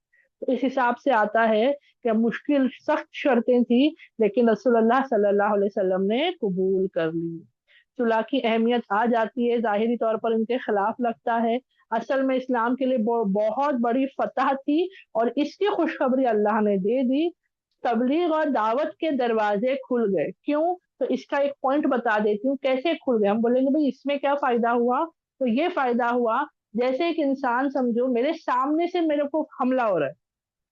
तो इस हिसाब से आता है कि मुश्किल सख्त शर्तें थी, लेकिन रसूलुल्लाह सल्लल्लाहु अलैहि वसल्लम ने कबूल कर ली। सुलह की अहमियत आ जाती है, जाहिरी तौर पर इनके खिलाफ लगता है, असल में इस्लाम के लिए बहुत बड़ी फतह थी। और इसकी खुशखबरी अल्लाह ने दे दी, तबलीग और दावत के दरवाजे खुल गए। क्यों? तो इसका एक पॉइंट बता देती हूँ कैसे खुल गए। हम बोलेंगे भाई इसमें क्या फायदा हुआ, तो ये फायदा हुआ, जैसे एक इंसान, समझो मेरे सामने से मेरे को हमला हो रहा है,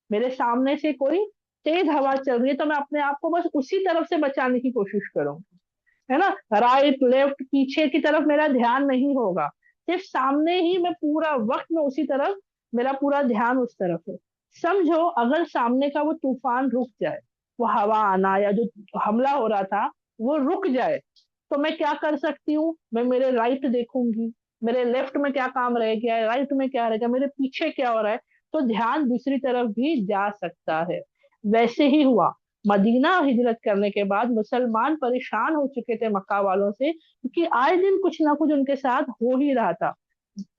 मेरे सामने से कोई तेज हवा चल रही है, तो मैं अपने आप को बस उसी तरफ से बचाने की कोशिश करूंगी, है ना। राइट लेफ्ट पीछे की तरफ मेरा ध्यान नहीं होगा, सिर्फ सामने ही मैं पूरा वक्त में उसी तरफ, मेरा पूरा ध्यान उस तरफ है। समझो अगर सामने का वो तूफान रुक जाए, वो हवा आना या जो हमला हो रहा था वो रुक जाए, तो मैं क्या कर सकती हूँ? मैं मेरे राइट देखूंगी, मेरे लेफ्ट में क्या काम रह गया है, राइट में क्या रह गया, मेरे पीछे क्या हो रहा है, तो ध्यान दूसरी तरफ भी जा सकता है। वैसे ही हुआ, मदीना हिजरत करने के बाद मुसलमान परेशान हो चुके थे मक्का वालों से, क्योंकि आए दिन कुछ ना कुछ उनके साथ हो ही रहा था।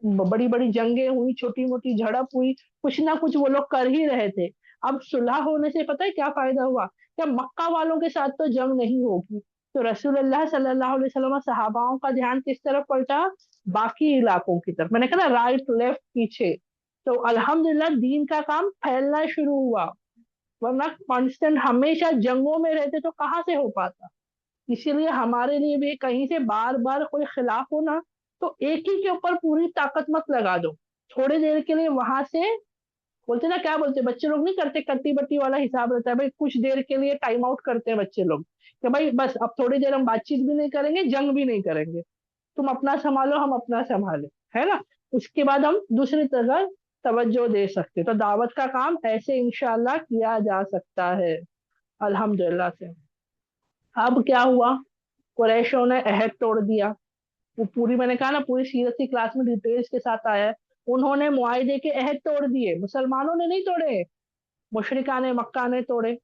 बड़ी बड़ी जंगें हुई, छोटी मोटी झड़प हुई, कुछ ना कुछ वो लोग कर ही रहे थे। अब सुलह होने से पता है क्या फायदा हुआ? क्या मक्का वालों के साथ तो जंग नहीं होगी, तो रसूलुल्लाह सल्लल्लाहु अलैहि वसल्लम सहाबाओं का ध्यान किस तरफ पलटा? बाकी इलाकों की तरफ। मैंने कहा ना, राइट लेफ्ट पीछे। तो अल्हम्दुलिल्लाह दीन का काम फैलना शुरू हुआ। वरना कांस्टेंट हमेशा जंगों में रहते तो कहाँ से हो पाता। इसीलिए हमारे लिए भी कहीं से बार बार कोई खिलाफ हो ना, तो एक ही के ऊपर पूरी ताकत मत लगा दो, थोड़ी देर के लिए वहां से बोलते ना, क्या बोलते बच्चे लोग नहीं करते, कट्टी बट्टी वाला हिसाब रहता है भाई, कुछ देर के लिए टाइम आउट करते हैं बच्चे लोग कि भाई बस अब थोड़ी देर हम बातचीत भी नहीं करेंगे, जंग भी नहीं करेंगे, तुम अपना संभालो हम अपना संभाले, है ना। उसके बाद हम दूसरी तरफ तवज्जो दे सकते, तो दावत का काम ऐसे इंशाल्लाह किया जा सकता है अल्हम्दुलिल्लाह से। अब क्या हुआ, कुरैशों ने अहद तोड़ दिया। वो पूरी, मैंने कहा ना, पूरी सीरत की क्लास में डिटेल्स के साथ आया है। उन्होंने मुआहिदे के अहद तोड़ दिए, मुसलमानों ने नहीं तोड़े, मुशरिका ने मक्का ने तोड़े।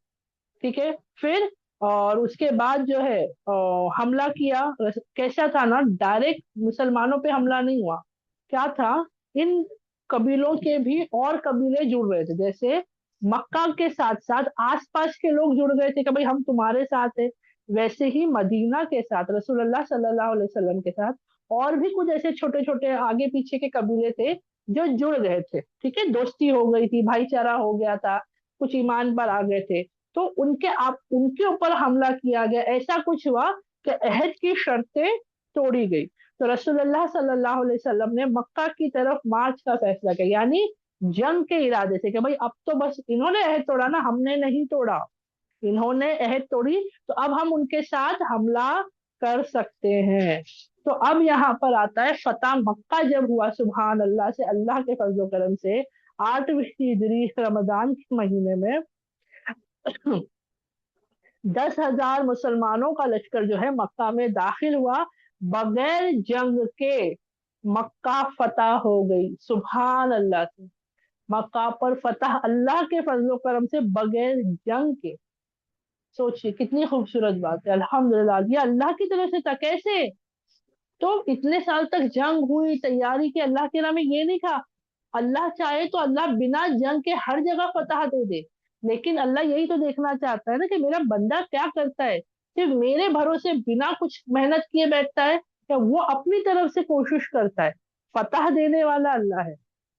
ठीक है। फिर और उसके बाद जो है हमला किया। कैसा था ना, डायरेक्ट मुसलमानों पे हमला नहीं हुआ। क्या था, इन कबीलों के भी और कबीले जुड़ रहे थे, जैसे मक्का के साथ साथ आसपास के लोग जुड़ गए थे कि भाई हम तुम्हारे साथ है। वैसे ही मदीना के साथ रसूलुल्लाह सल्लल्लाहु अलैहि वसल्लम के साथ और भी कुछ ऐसे छोटे छोटे आगे पीछे के कबीले थे जो जुड़ गए थे। ठीक है, दोस्ती हो गई थी, भाईचारा हो गया था, कुछ ईमान पर आ गए थे। तो उनके ऊपर हमला किया गया, ऐसा कुछ हुआ कि अहद की शर्तें तोड़ी गई। तो रसूलुल्लाह सल्लल्लाहु अलैहि वसल्लम ने मक्का की तरफ मार्च का फैसला किया, यानी जंग के इरादे से कि भाई अब तो बस इन्होंने अहद तोड़ा ना, हमने नहीं तोड़ा, इन्होंने अहद तोड़ी, तो अब हम उनके साथ हमला कर सकते हैं। तो अब यहाँ पर आता है फतह मक्का जब हुआ, सुभान अल्लाह से, अल्लाह के फजलो करम से 8वीं हिजरी रमजान के महीने में 10,000 मुसलमानों का लश्कर जो है मक्का में दाखिल हुआ, बगैर जंग के मक्का फतह हो गई, सुभान अल्लाह से। मक्का पर फतह अल्लाह के फजलो करम से बगैर जंग के। सोचिए कितनी खूबसूरत बात है, अल्हम्दुलिल्लाह, ये अल्लाह की तरफ से था। कैसे, तो इतने साल तक जंग हुई, तैयारी की, अल्लाह के नाम में, ये नहीं था। अल्लाह चाहे तो अल्लाह बिना जंग के हर जगह फतह दे दे, लेकिन अल्लाह यही तो देखना चाहता है ना कि मेरा बंदा क्या करता है, सिर्फ मेरे भरोसे बिना कुछ मेहनत किए बैठता है या वो अपनी तरफ से कोशिश करता है। फतह देने वाला अल्लाह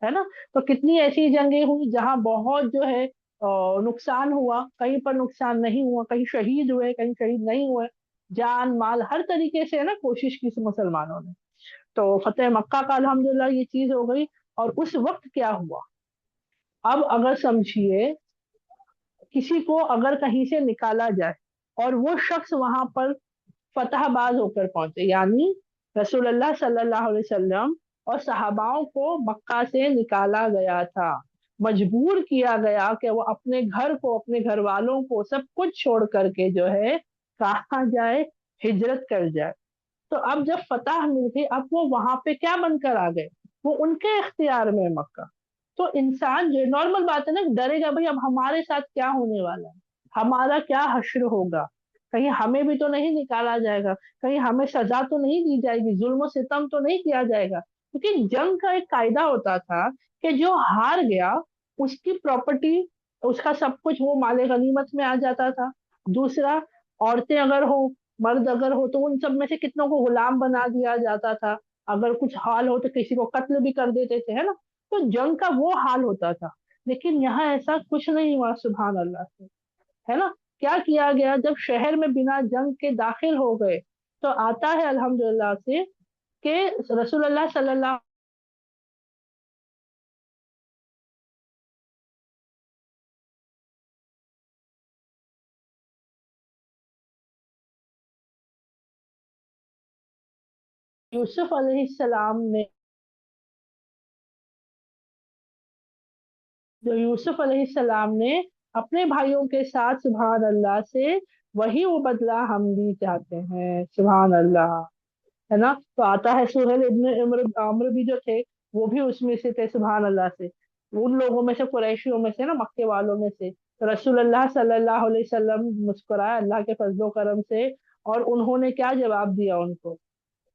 है ना। तो कितनी ऐसी जंगें हुई जहां बहुत जो है नुकसान हुआ, कहीं पर नुकसान नहीं हुआ, कहीं शहीद हुए, कहीं शहीद नहीं हुए, जान माल हर तरीके से है ना कोशिश की मुसलमानों ने। तो फतेह मक्का का अल्हम्दुलिल्लाह ये चीज हो गई। और उस वक्त क्या हुआ, अब अगर समझिए, किसी को अगर कहीं से निकाला जाए और वो शख्स वहां पर फतहबाज होकर पहुंचे, यानी रसूलुल्लाह सल्लल्लाहु अलैहि वसल्लम और सहाबाओं को मक्का से निकाला गया था, मजबूर किया गया कि वो अपने घर को, अपने घर वालों को, सब कुछ छोड़ करके जो है कहा जाए, हिजरत कर जाए। तो अब जब फतह मिल गई, अब वो वहां पे क्या बनकर आ गए, वो उनके इख्तियार में है मक्का। तो इंसान जो नॉर्मल बात है ना, डरेगा भाई अब हमारे साथ क्या होने वाला है, हमारा क्या हश्र होगा, कहीं हमें भी तो नहीं निकाला जाएगा, कहीं हमें सजा तो नहीं दी जाएगी, जुल्म सितम तो नहीं किया जाएगा। क्योंकि जंग का एक कायदा होता था कि जो हार गया उसकी प्रॉपर्टी, उसका सब कुछ वो माले गनीमत में आ जाता था। दूसरा, औरतें अगर हो, मर्द अगर हो, तो उन सब में से कितनों को गुलाम बना दिया जाता था। अगर कुछ हाल हो तो किसी को कत्ल भी कर देते थे, है ना। तो जंग का वो हाल होता था। लेकिन यहाँ ऐसा कुछ नहीं हुआ, सुभान अल्लाह से, है ना। क्या किया गया, जब शहर में बिना जंग के दाखिल हो गए, तो आता है अल्हम्दुलिल्लाह से कि रसूलुल्लाह सल्लल्लाहु यूसुफ अलैहिस्सलाम ने, जो यूसुफ अलैहिस्सलाम ने अपने भाइयों के साथ, सुभान अल्लाह से, वही वो बदला हम भी चाहते हैं, सुभान अल्लाह, है ना। तो आता है सुहेल इब्न अम्र अम्र भी जो थे, वो भी उसमें से थे, सुभान अल्लाह से, उन लोगों में से, कुरैशियों में से ना, मक्के वालों में से। तो रसूलुल्लाह सल्लल्लाहु अलैहि वसल्लम मुस्कुराए अल्लाह के फजलो करम से, और उन्होंने क्या जवाब दिया उनको,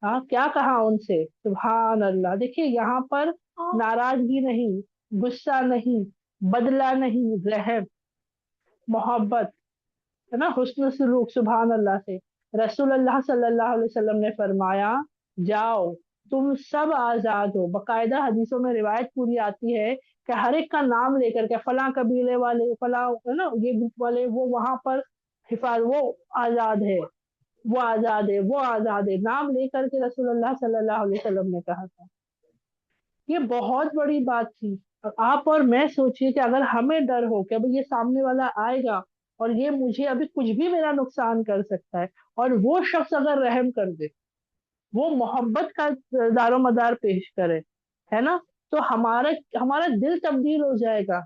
हाँ क्या कहा उनसे, सुभान अल्लाह। देखिए यहाँ पर नाराजगी नहीं, गुस्सा नहीं, बदला नहीं, रहम, मोहब्बत, है ना, हुस्न सलूक, सुभान अल्लाह से। रसूलुल्लाह सल्लल्लाहु अलैहि वसल्लम ने फरमाया, जाओ, तुम सब आजाद हो। बकायदा हदीसों में रिवायत पूरी आती है कि हर एक का नाम लेकर के, फला कबीले वाले, फला, है ना, ये ग्रुप वाले, वो वहां पर हिफाज, वो आजाद है, वो आजाद है, वो आजाद है, नाम लेकर के रसूलुल्लाह सल्लल्लाहु अलैहि वसल्लम ने कहा था। ये बहुत बड़ी बात थी। आप और मैं सोचिए कि अगर हमें डर हो कि अभी ये सामने वाला आएगा और ये मुझे अभी कुछ भी मेरा नुकसान कर सकता है, और वो शख्स अगर रहम कर दे, वो मोहब्बत का दारो मदार पेश करे, है ना, तो हमारा हमारा दिल तब्दील हो जाएगा।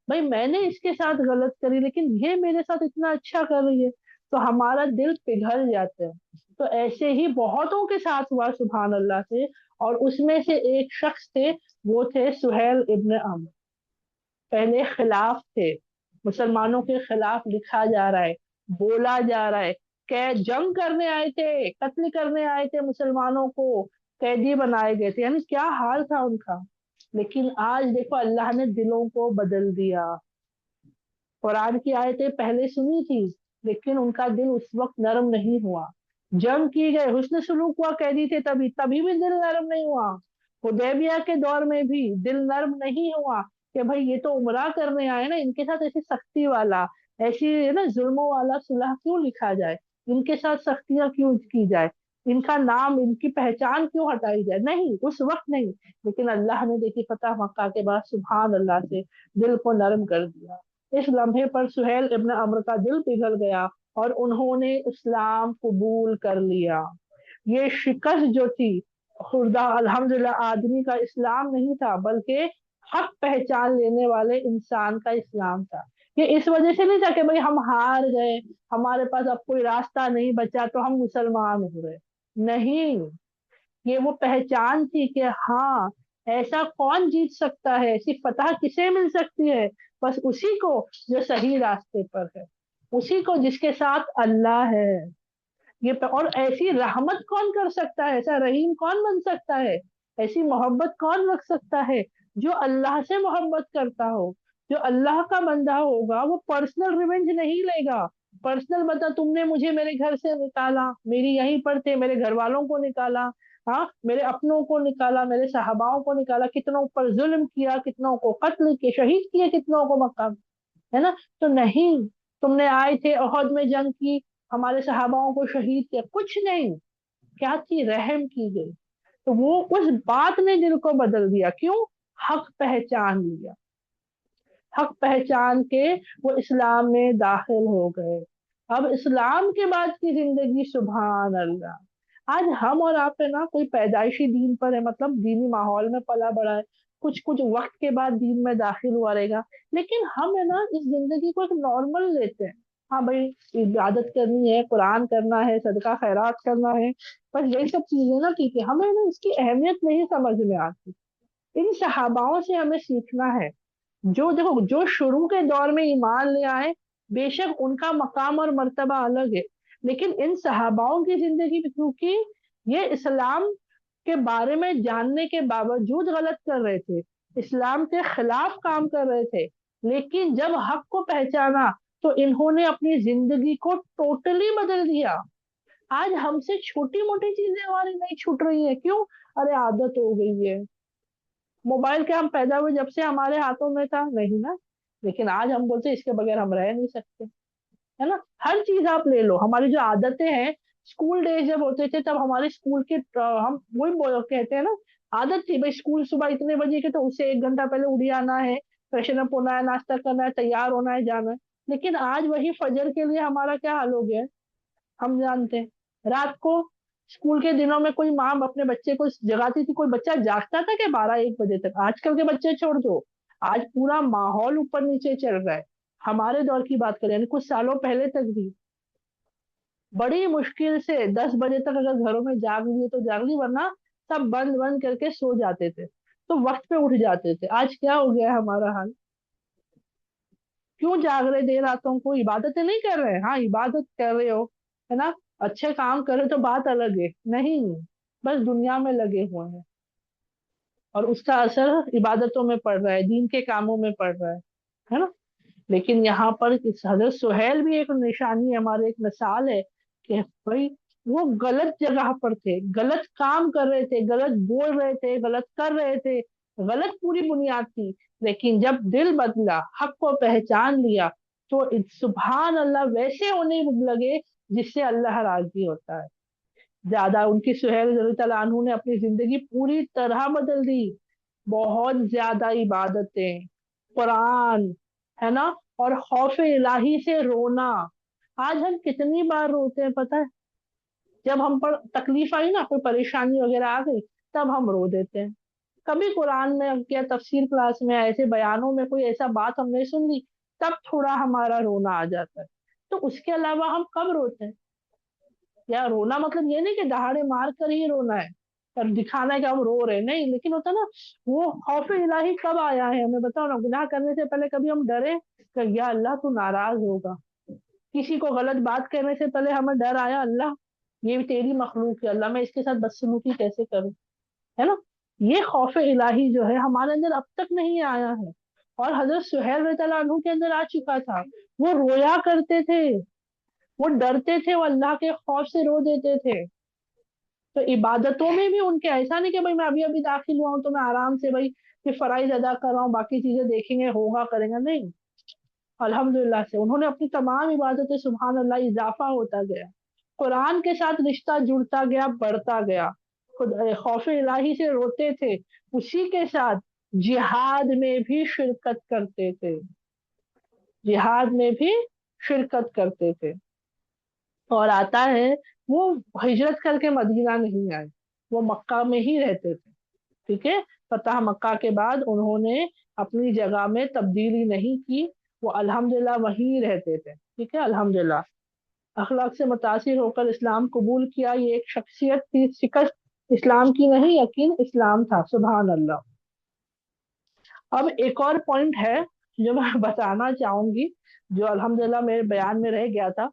भाई मैंने इसके साथ गलत करी लेकिन ये मेरे साथ इतना अच्छा कर रही है, तो हमारा दिल पिघल जाता है। तो ऐसे ही बहुतों के साथ हुआ सुभान अल्लाह से। और उसमें से एक शख्स थे, वो थे सुहेल इब्न अम्र। पहले खिलाफ थे, मुसलमानों के खिलाफ लिखा जा रहा है, बोला जा रहा है, कै जंग करने आए थे, कत्ल करने आए थे, मुसलमानों को कैदी बनाए गए थे, यानी क्या हाल था उनका। लेकिन आज देखो अल्लाह ने दिलों को बदल दिया। कुरान की आयतें पहले सुनी थी, लेकिन उनका दिल उस वक्त नरम नहीं हुआ। जंग की गए, हुस्न सलूक हुआ, कैदी थे तभी तभी भी दिल नरम नहीं हुआ। हुदैबिया के दौर में भी दिल नरम नहीं हुआ कि भाई ये तो उमरा करने आए ना, इनके साथ ऐसी सख्ती वाला, ऐसी है ना जुल्मों वाला सुलह क्यों लिखा जाए, इनके साथ सख्तियां क्यों की जाए, इनका नाम इनकी पहचान क्यों हटाई जाए। नहीं, उस वक्त नहीं। लेकिन अल्लाह ने देखी फतह मक्का के बाद सुभान अल्लाह से दिल को नरम कर दिया। इस लम्हे पर सुहेल इब्न अम्र का दिल पिघल गया और उन्होंने इस्लाम कबूल कर लिया। ये शिकस्त जो थी, खुदा अल्हम्दुलिल्लाह आदमी का इस्लाम नहीं था, बल्कि हक पहचान लेने वाले इंसान का इस्लाम था। ये इस वजह से नहीं था कि भाई हम हार गए, हमारे पास अब कोई रास्ता नहीं बचा तो हम मुसलमान हो गए। नहीं, ये वो पहचान थी कि हाँ, ऐसा कौन जीत सकता है, ऐसी फतह किसे मिल सकती है, बस उसी को जो सही रास्ते पर है, उसी को जिसके साथ अल्लाह है। और ऐसी रहमत कौन कर सकता है, ऐसा रहीम कौन बन सकता है, ऐसी मोहब्बत कौन रख सकता है, जो अल्लाह से मोहब्बत करता हो। जो अल्लाह का बंदा होगा वो पर्सनल रिवेंज नहीं लेगा। पर्सनल बता, तुमने मुझे मेरे घर से निकाला, मेरी यहीं पर थे, मेरे घर वालों को निकाला, हाँ मेरे अपनों को निकाला, मेरे सहाबाओं को निकाला, कितनों पर जुल्म किया, कितनों को कत्ल किए, शहीद किए, कितनों को मक्का, है ना। तो नहीं, तुमने आए थे ओहद में जंग की, हमारे सहाबाओं को शहीद किया, कुछ नहीं, क्या थी, रहम की गई। तो वो उस बात ने दिल को बदल दिया, क्यों, हक पहचान लिया। हक पहचान के वो इस्लाम में दाखिल हो गए। अब इस्लाम के बाद की जिंदगी सुभान अल्लाह। आज हम और आप है ना, कोई पैदाइशी दीन पर है, मतलब दीनी माहौल में पला बड़ा है, कुछ कुछ वक्त के बाद दीन में दाखिल हुआ रहेगा, लेकिन हम है ना इस जिंदगी को एक नॉर्मल लेते हैं। हाँ भाई, इबादत करनी है, कुरान करना है, सदका खैरात करना है, पर यही सब चीजें ना ठीक है, हमें ना इसकी अहमियत नहीं समझ में आती। इन सहाबाओं से हमें सीखना है, जो देखो जो शुरू के दौर में ईमान ले आए, बेशक उनका मकाम और मर्तबा अलग है, लेकिन इन सहाबाओं की जिंदगी में, क्योंकि ये इस्लाम के बारे में जानने के बावजूद गलत कर रहे थे, इस्लाम के खिलाफ काम कर रहे थे, लेकिन जब हक को पहचाना तो इन्होंने अपनी जिंदगी को टोटली बदल दिया। आज हमसे छोटी मोटी चीजें हमारी नहीं छूट रही है, क्यों, अरे आदत हो गई है। मोबाइल के हम पैदा हुए जब से हमारे हाथों में था नहीं ना, लेकिन आज हम बोलते हैं इसके बगैर हम रह नहीं सकते, है ना। हर चीज आप ले लो, हमारी जो आदतें हैं, स्कूल डेज जब होते थे तब हमारे स्कूल के हम वही कहते हैं ना, आदत थी भाई, स्कूल सुबह इतने बजे के तो उससे एक घंटा पहले उठ आना है, फ्रेशन अप होना है, नाश्ता करना है, तैयार होना है, जाना है। लेकिन आज वही फजर के लिए हमारा क्या हाल हो गया है, हम जानते हैं। रात को स्कूल के दिनों में कोई माँ अपने बच्चे को जगाती थी, कोई बच्चा जागता था कि 12-1 बजे तक, आजकल के बच्चे छोड़ दो, आज पूरा माहौल ऊपर नीचे चल रहा है। हमारे दौर की बात करें, यानी कुछ सालों पहले तक भी बड़ी मुश्किल से 10 बजे तक अगर घरों में जाग लिए तो जाग ली, वरना सब बंद बंद करके सो जाते थे, तो वक्त पे उठ जाते थे। आज क्या हो गया है हमारा हाल, क्यों जाग रहे देर रातों को, इबादतें नहीं कर रहे, हाँ इबादत कर रहे हो, है ना, अच्छे काम कर रहे हो तो बात अलग है, नहीं, बस दुनिया में लगे हुए हैं, और उसका असर इबादतों में पड़ रहा है, दीन के कामों में पड़ रहा है ना। लेकिन यहाँ पर इस हजरत सुहेल भी एक निशानी है, हमारे एक मिसाल है कि भाई वो गलत जगह पर थे, गलत काम कर रहे थे, गलत बोल रहे थे, गलत कर रहे थे, गलत पूरी बुनियाद थी, लेकिन जब दिल बदला, हक को पहचान लिया, तो सुभान अल्लाह वैसे होने लगे जिससे अल्लाह राजी होता है। ज्यादा उनकी सुहेल रज़ी अल्लाह अन्हु ने अपनी जिंदगी पूरी तरह बदल दी। बहुत ज्यादा इबादतें, कुरान, है ना, और खौफ इलाही से रोना। आज हम कितनी बार रोते हैं पता है? जब हम पर तकलीफ आई ना, कोई परेशानी वगैरह आ गई, तब हम रो देते हैं। कभी कुरान में या तफसीर क्लास में ऐसे बयानों में कोई ऐसा बात हमने सुन ली, तब थोड़ा हमारा रोना आ जाता है। तो उसके अलावा हम कब रोते हैं? या रोना मतलब ये नहीं कि दहाड़े मार कर ही रोना है और दिखाना है कि हम रो रहे हैं, नहीं, लेकिन होता ना, वो खौफ इलाही कब आया है हमें बताओ ना। गुनाह करने से पहले कभी हम डरे कि या अल्लाह तू नाराज होगा? किसी को गलत बात करने से पहले हमें डर आया, अल्लाह ये भी तेरी मखलूक है, अल्लाह मैं इसके साथ बदसलूकी कैसे करूं? है ना? ये खौफ इलाही जो है हमारे अंदर अब तक नहीं आया है। और हजरत सुहैल रज़ियल्लाहु अन्हु के अंदर आ चुका था। वो रोया करते थे, वो डरते थे, वो अल्लाह के खौफ से रो देते थे। तो इबादतों में भी उनके ऐसा नहीं कि भाई मैं अभी अभी दाखिल हुआ हूं तो मैं आराम से भाई ये फराइज अदा कर रहा हूँ, बाकी चीजें देखेंगे होगा करेंगे, नहीं। अल्हम्दुलिल्लाह से उन्होंने अपनी तमाम इबादतें, सुभान अल्लाह, इजाफा होता गया, कुरान के साथ रिश्ता जुड़ता गया, बढ़ता गया। खुद खौफ इलाही से रोते थे, उसी के साथ जिहाद में भी शिरकत करते थे, जिहाद में भी शिरकत करते थे। और आता है, वो हिजरत करके मदीना नहीं आए, वो मक्का में ही रहते थे। ठीक है? फतह मक्का के बाद उन्होंने अपनी जगह में तब्दीली नहीं की, वो अल्हम्दुलिल्लाह वहीं रहते थे। ठीक है, अल्हम्दुलिल्लाह। अखलाक से मुतासिर होकर इस्लाम कबूल किया, ये एक शख्सियत थी। शिकस्त इस्लाम की नहीं, यकीन इस्लाम था। सुभान अल्लाह। अब एक और पॉइंट है जो मैं बताना चाहूंगी, जो अल्हम्दुलिल्लाह मेरे बयान में रह गया था।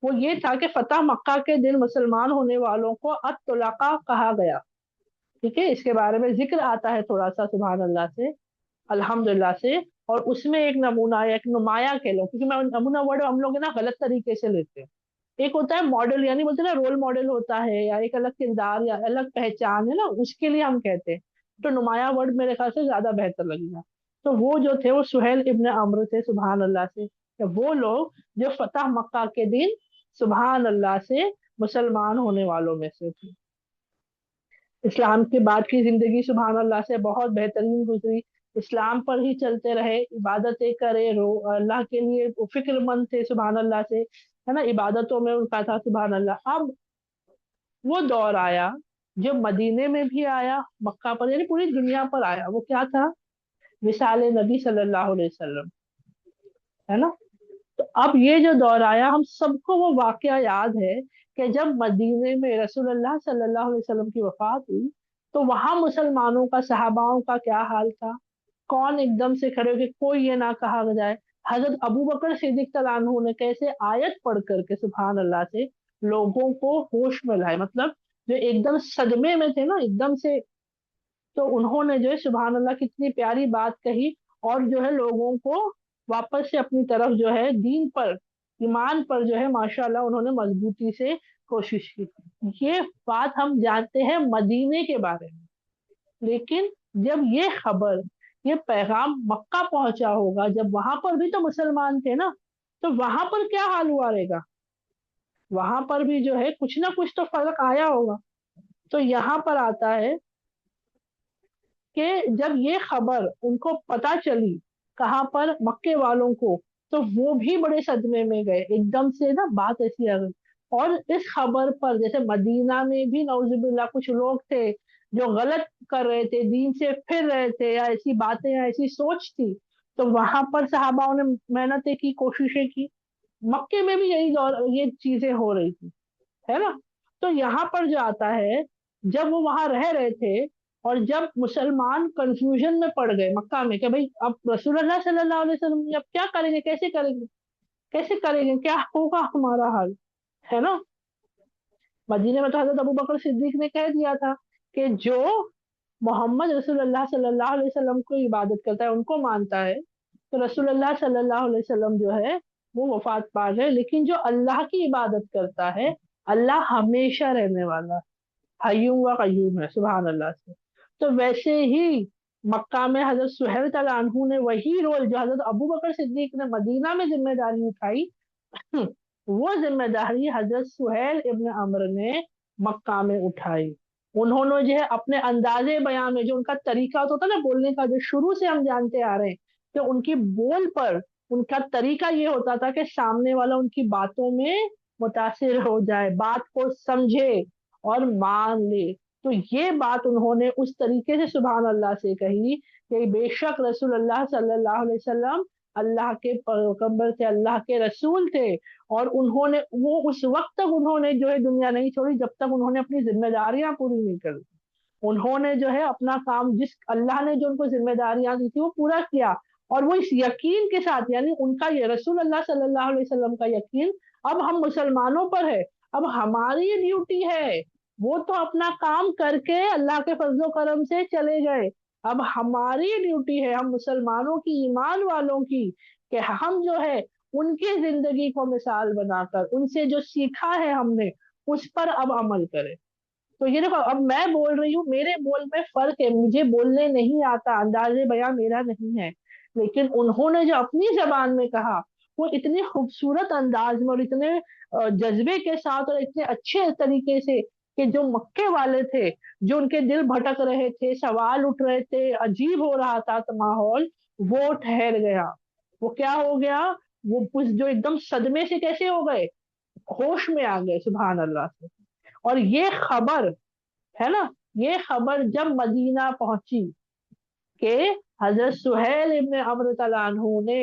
वो ये था कि फतह मक्का के दिन मुसलमान होने वालों को अत-तुलका कहा गया। ठीक है, इसके बारे में जिक्र आता है थोड़ा सा, सुभान अल्लाह से, अल्हम्दुलिल्लाह से। और उसमें एक नमूना, एक नुमाया कह लो, क्योंकि मैं नमूना वर्ड हम लोग ना गलत तरीके से लेते हैं। एक होता है मॉडल, यानी बोलते हैं ना रोल मॉडल होता है, या एक अलग किरदार या अलग पहचान है ना, उसके लिए हम कहते हैं। तो नुमाया वर्ड मेरे ख्याल से ज्यादा बेहतर लगेगा। तो वो जो थे, वो सुहेल इब्न अम्र थे, सुभान अल्लाह से। तो वो लोग जो फतह मक्का के दिन सुभान अल्लाह से मुसलमान होने वालों में से थे। इस्लाम के बाद की जिंदगी सुभान अल्लाह से बहुत बेहतरीन गुजरी। इस्लाम पर ही चलते रहे, इबादतें करे, रो अल्लाह के लिए वो फिक्रमंद थे, सुभान अल्लाह से, है ना, इबादतों में उनका था, सुभान अल्लाह। अब वो दौर आया जो मदीने में भी आया, मक्का पर, यानी पूरी दुनिया पर आया। वो क्या था? विसाल नबी सल्लल्लाहु अलैहि वसल्लम, है ना। तो अब ये जो दौर आया, हम सबको वो वाकया याद है कि जब मदीने में रसूलुल्लाह सल्लल्लाहु अलैहि वसल्लम की वफात हुई, तो वहां मुसलमानों का, सहाबाओं का क्या हाल था? कौन एकदम से खड़े होके, कोई ये ना कहा जाए, हजरत अबू बकर सिद्दीक तलानहु ने कैसे आयत पढ़ करके सुभान अल्लाह से लोगों को होश में लाए, मतलब जो एकदम सदमे में थे ना एकदम से, तो उन्होंने जो है सुभान अल्लाह कितनी प्यारी बात कही, और जो है लोगों को वापस से अपनी तरफ जो है दीन पर, ईमान पर जो है माशाल्लाह उन्होंने मजबूती से कोशिश की। ये बात हम जानते हैं मदीने के बारे में। लेकिन जब ये खबर, ये पैगाम मक्का पहुंचा होगा, जब वहां पर भी तो मुसलमान थे ना, तो वहां पर क्या हाल हुआ रहेगा? वहां पर भी जो है कुछ ना कुछ तो फर्क आया होगा। तो यहाँ पर आता है कि जब ये खबर उनको पता चली, कहाँ पर, मक्के वालों को, तो वो भी बड़े सदमे में गए, एकदम से ना बात ऐसी आ गई। और इस खबर पर, जैसे मदीना में भी नौजुबिल्ला कुछ लोग थे जो गलत कर रहे थे, दीन से फिर रहे थे, या ऐसी बातें या ऐसी सोच थी, तो वहां पर सहाबाओं ने मेहनतें की, कोशिशें की। मक्के में भी यही ये चीजें हो रही थी, है ना। तो यहाँ पर जो आता है, जब वो वहां रह रहे थे, और जब मुसलमान कंफ्यूजन में पड़ गए मक्का में कि भाई अब रसूलुल्लाह सल्लल्लाहु अलैहि वसल्लम अब क्या करेंगे, कैसे करेंगे, कैसे करेंगे, क्या होगा हमारा हाल, है ना। मदीने में तो हजरत अबू बकर सिद्दीक ने कह दिया था कि जो मोहम्मद रसूलुल्लाह सल्लल्लाहु अलैहि वसल्लम को इबादत करता है, उनको मानता है, तो रसूलुल्लाह सल्लल्लाहु अलैहि वसल्लम जो है वो वफात पा गए, लेकिन जो अल्लाह की इबादत करता है, अल्लाह हमेशा रहने वाला, हय्युम व कय्यूम है, सुभान अल्लाह से। तो वैसे ही मक्का में हजरत सुहेल तलानहू ने वही रोल जो हजरत अबू बकर सिद्दीक ने मदीना में जिम्मेदारी उठाई, वो जिम्मेदारी हजरत सुहेल इब्न अमर ने मक्का में उठाई। उन्होंने जो है अपने अंदाजे बयान में, जो उनका तरीका होता था ना बोलने का, जो शुरू से हम जानते आ रहे हैं, तो उनकी बोल पर उनका तरीका ये होता था कि सामने वाला उनकी बातों में मुतासिर हो जाए, बात को समझे और मान ले। तो ये बात उन्होंने उस तरीके से सुभान अल्लाह से कही कि बेशक रसूलुल्लाह सल्लल्लाहु अलैहि वसल्लम अल्लाह के पैगंबर थे, अल्लाह के रसूल थे, और उन्होंने वो उस वक्त तक उन्होंने जो है दुनिया नहीं छोड़ी जब तक उन्होंने अपनी जिम्मेदारियां पूरी नहीं कर दी। उन्होंने जो है अपना काम, जिस अल्लाह ने जो उनको जिम्मेदारियां दी थी वो पूरा किया, और वो इस यकीन के साथ, यानी उनका ये रसूल अल्लाह सल्लल्लाहु अलैहि वसल्लम का यकीन अब हम मुसलमानों पर है। अब हमारी ये ड्यूटी है, वो तो अपना काम करके अल्लाह के फजलो करम से चले गए, अब हमारी ड्यूटी है, हम मुसलमानों की, ईमान वालों की, कि हम जो है उनकी जिंदगी को मिसाल बनाकर उनसे जो सीखा है हमने उस पर अब अमल करें। तो ये देखो, अब मैं बोल रही हूँ, मेरे बोल में फर्क है, मुझे बोलने नहीं आता, अंदाजे बयां मेरा नहीं है, लेकिन उन्होंने जो अपनी जबान में कहा वो इतने खूबसूरत अंदाज में और इतने जज्बे के साथ और इतने अच्छे तरीके से, कि जो मक्के वाले थे, जो उनके दिल भटक रहे थे, सवाल उठ रहे थे, अजीब हो रहा था तो माहौल, वो ठहर गया। वो क्या हो गया, वो उस जो एकदम सदमे से कैसे हो गए, होश में आ गए सुभान अल्लाह से। और ये खबर है ना, ये खबर जब मदीना पहुंची कि हजरत सुहेल इब्न अम्र तआला अन्हु ने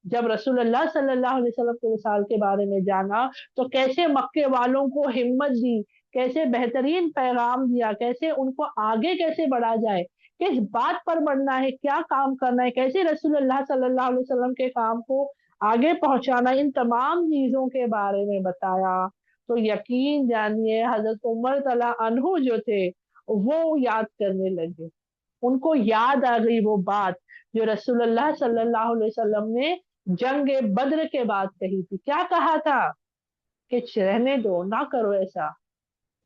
जब रसूलुल्लाह सल्लल्लाहु अलैहि वसल्लम के विसाल के बारे में जाना, तो कैसे मक्के वालों को हिम्मत दी, कैसे बेहतरीन पैगाम दिया, कैसे उनको आगे कैसे बढ़ा जाए, किस बात पर बढ़ना है, क्या काम करना है, कैसे रसूलुल्लाह सल्लल्लाहु अलैहि वसल्लम के काम को आगे पहुंचाना, इन तमाम चीजों के बारे में बताया। तो यकीन जानिए हजरत उमर तला अनहु जो थे वो याद करने लगे, उनको याद आ गई वो बात जो रसूलुल्लाह सल्लल्लाहु अलैहि वसल्लम ने जंग बद्र के बाद कही थी। क्या कहा था कि रहने दो, ना करो ऐसा।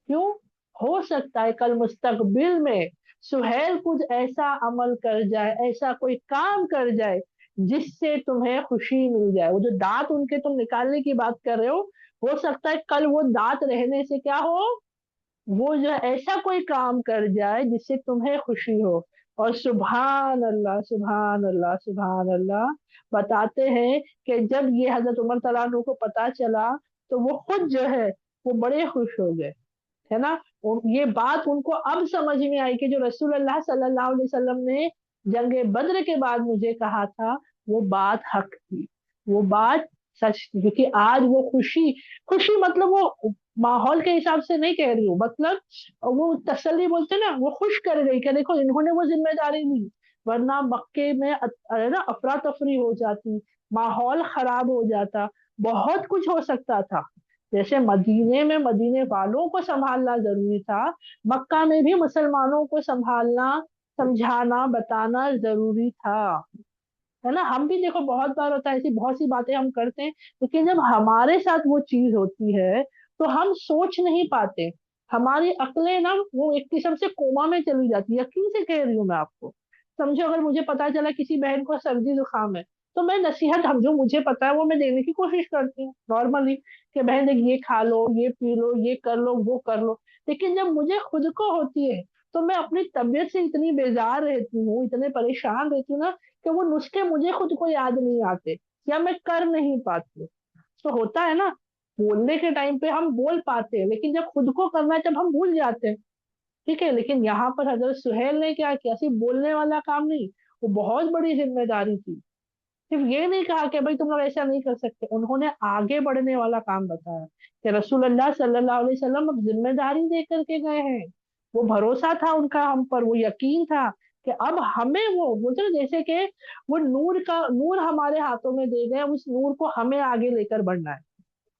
क्यों? हो सकता है कल मुस्तकबिल में सुहेल कुछ ऐसा अमल कर जाए, ऐसा कोई काम कर जाए जिससे तुम्हें खुशी मिल जाए। वो जो दांत उनके तुम निकालने की बात कर रहे हो सकता है कल वो दांत रहने से क्या हो, वो जो है ऐसा कोई काम कर जाए जिससे तुम्हें खुशी हो। और सुभान अल्लाह, सुभान अल्लाह, सुभान अल्लाह, बताते हैं कि जब ये हजरत उमर तआला अन्हु को पता चला तो वो खुद जो है वो बड़े खुश हो गए, है ना। और ये बात उनको अब समझ में आई कि जो रसूलुल्लाह सल्लल्लाहु अलैहि वसल्लम ने जंग बद्र के बाद मुझे कहा था वो बात हक थी, वो बात सच थी। क्योंकि आज वो खुशी, खुशी मतलब वो माहौल के हिसाब से नहीं कह रही हूँ, मतलब वो तसल्ली बोलते हैं ना, वो खुश कर गई कि देखो इन्होंने वो जिम्मेदारी ली, वरना मक्के में ना अफरा तफरी हो जाती, माहौल खराब हो जाता, बहुत कुछ हो सकता था। जैसे मदीने में मदीने वालों को संभालना जरूरी था, मक्का में भी मुसलमानों को संभालना, समझाना, बताना जरूरी था, है ना। हम भी देखो बहुत बार होता है, ऐसी बहुत सी बातें हम करते हैं, लेकिन जब हमारे साथ वो चीज होती है तो हम सोच नहीं पाते, हमारी अक्लें ना वो एक किस्म से कोमा में चली जाती है। यकीन से कह रही हूँ मैं आपको। समझो अगर मुझे पता चला किसी बहन को सर्दी जुकाम है, तो मैं नसीहत, हम जो मुझे पता है वो मैं देने की कोशिश करती हूँ नॉर्मली, कि बहन देख ये खा लो, ये पी लो, ये कर लो, वो कर लो। लेकिन जब मुझे खुद को होती है तो मैं अपनी तबीयत से इतनी बेजार रहती हूँ, इतने परेशान रहती हूँ ना, कि वो नुस्खे मुझे खुद को याद नहीं आते या मैं कर नहीं पाती। तो होता है ना, बोलने के टाइम पे हम बोल पाते हैं, लेकिन जब खुद को करना है तब हम भूल जाते हैं। ठीक है, लेकिन यहाँ पर हजरत सुहेल ने क्या किया, सिर्फ बोलने वाला काम नहीं, वो बहुत बड़ी जिम्मेदारी थी। सिर्फ ये नहीं कहा कि भाई तुम लोग ऐसा नहीं कर सकते, उन्होंने आगे बढ़ने वाला काम बताया कि रसूलुल्लाह सल्लल्लाहु अलैहि वसल्लम अब जिम्मेदारी दे करके गए हैं। वो भरोसा था उनका हम पर, वो यकीन था कि अब हमें वो बोलते ना, जैसे कि वो नूर का नूर हमारे हाथों में दे गए, उस नूर को हमें आगे लेकर बढ़ना है,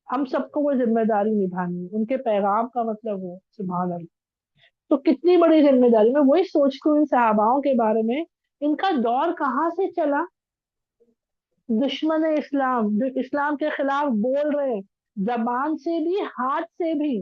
हम सबको वो जिम्मेदारी निभानी है, उनके पैगाम का मतलब वो, सुभान अल्लाह। तो कितनी बड़ी जिम्मेदारी, मैं वही सोचती हूँ इन सहाबाओं के बारे में, इनका दौर कहाँ से चला, दुश्मन इस्लाम जो इस्लाम के खिलाफ बोल रहे हैं, जबान से भी हाथ से भी,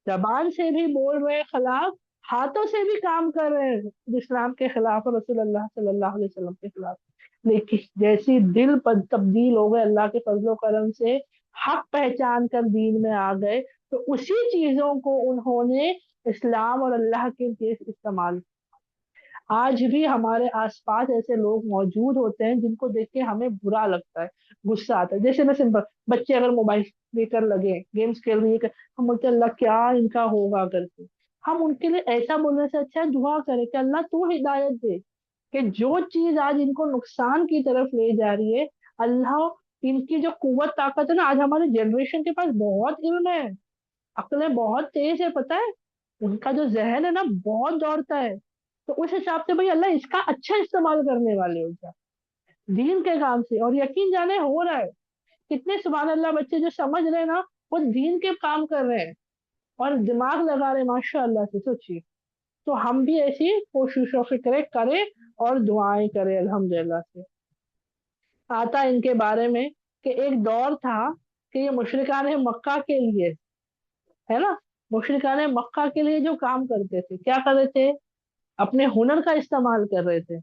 जबान से भी बोल रहे हैं खिलाफ, हाथों से भी काम कर रहे हैं इस्लाम के खिलाफ और रसूलुल्लाह सल्लल्लाहु अलैहि वसल्लम के खिलाफ। लेकिन जैसी दिल पर तब्दील हो गए अल्लाह के फजलो करम से, हक पहचान कर दीन में आ गए, तो उसी चीजों को उन्होंने اسلام اور اللہ کے لیے استعمال۔ آج بھی ہمارے آس پاس ایسے لوگ موجود ہوتے ہیں جن کو دیکھ کے ہمیں برا لگتا ہے، غصہ آتا ہے۔ جیسے میں سمپل بچے اگر موبائل لے کر لگے گیمز کھیل رہی ہے، ہم بولتے ہیں اللہ کیا ان کا ہوگا کر کے۔ ہم ان کے لیے ایسا بولنے سے اچھا ہے دعا کرے کہ اللہ تو ہدایت دے کہ جو چیز آج ان کو نقصان کی طرف لے جا رہی ہے، اللہ ان کی جو قوت طاقت ہے نا، آج ہمارے جنریشن کے پاس بہت علم ہے، عقلیں بہت تیز ہے، پتہ ہے ان کا جو ذہن ہے نا بہت دوڑتا ہے۔ تو اس حساب سے بھائی اللہ اس کا اچھا استعمال کرنے والے ہو کیا دین کے کام سے، اور یقین جانے ہو رہا ہے۔ کتنے سبحان اللہ بچے جو سمجھ رہے ہیں نا، وہ دین کے کام کر رہے ہیں اور دماغ لگا رہے ہیں، ماشاء اللہ سے سوچیے۔ تو ہم بھی ایسی کوشش و فکریں کریں اور دعائیں کریں الحمدللہ سے۔ آتا ان کے بارے میں کہ ایک دور تھا کہ یہ مشرکان مکہ کے لیے، ہے نا، مشرکان مکہ کے لیے جو کام کرتے تھے کیا کر رہے تھے، اپنے ہنر کا استعمال کر رہے تھے،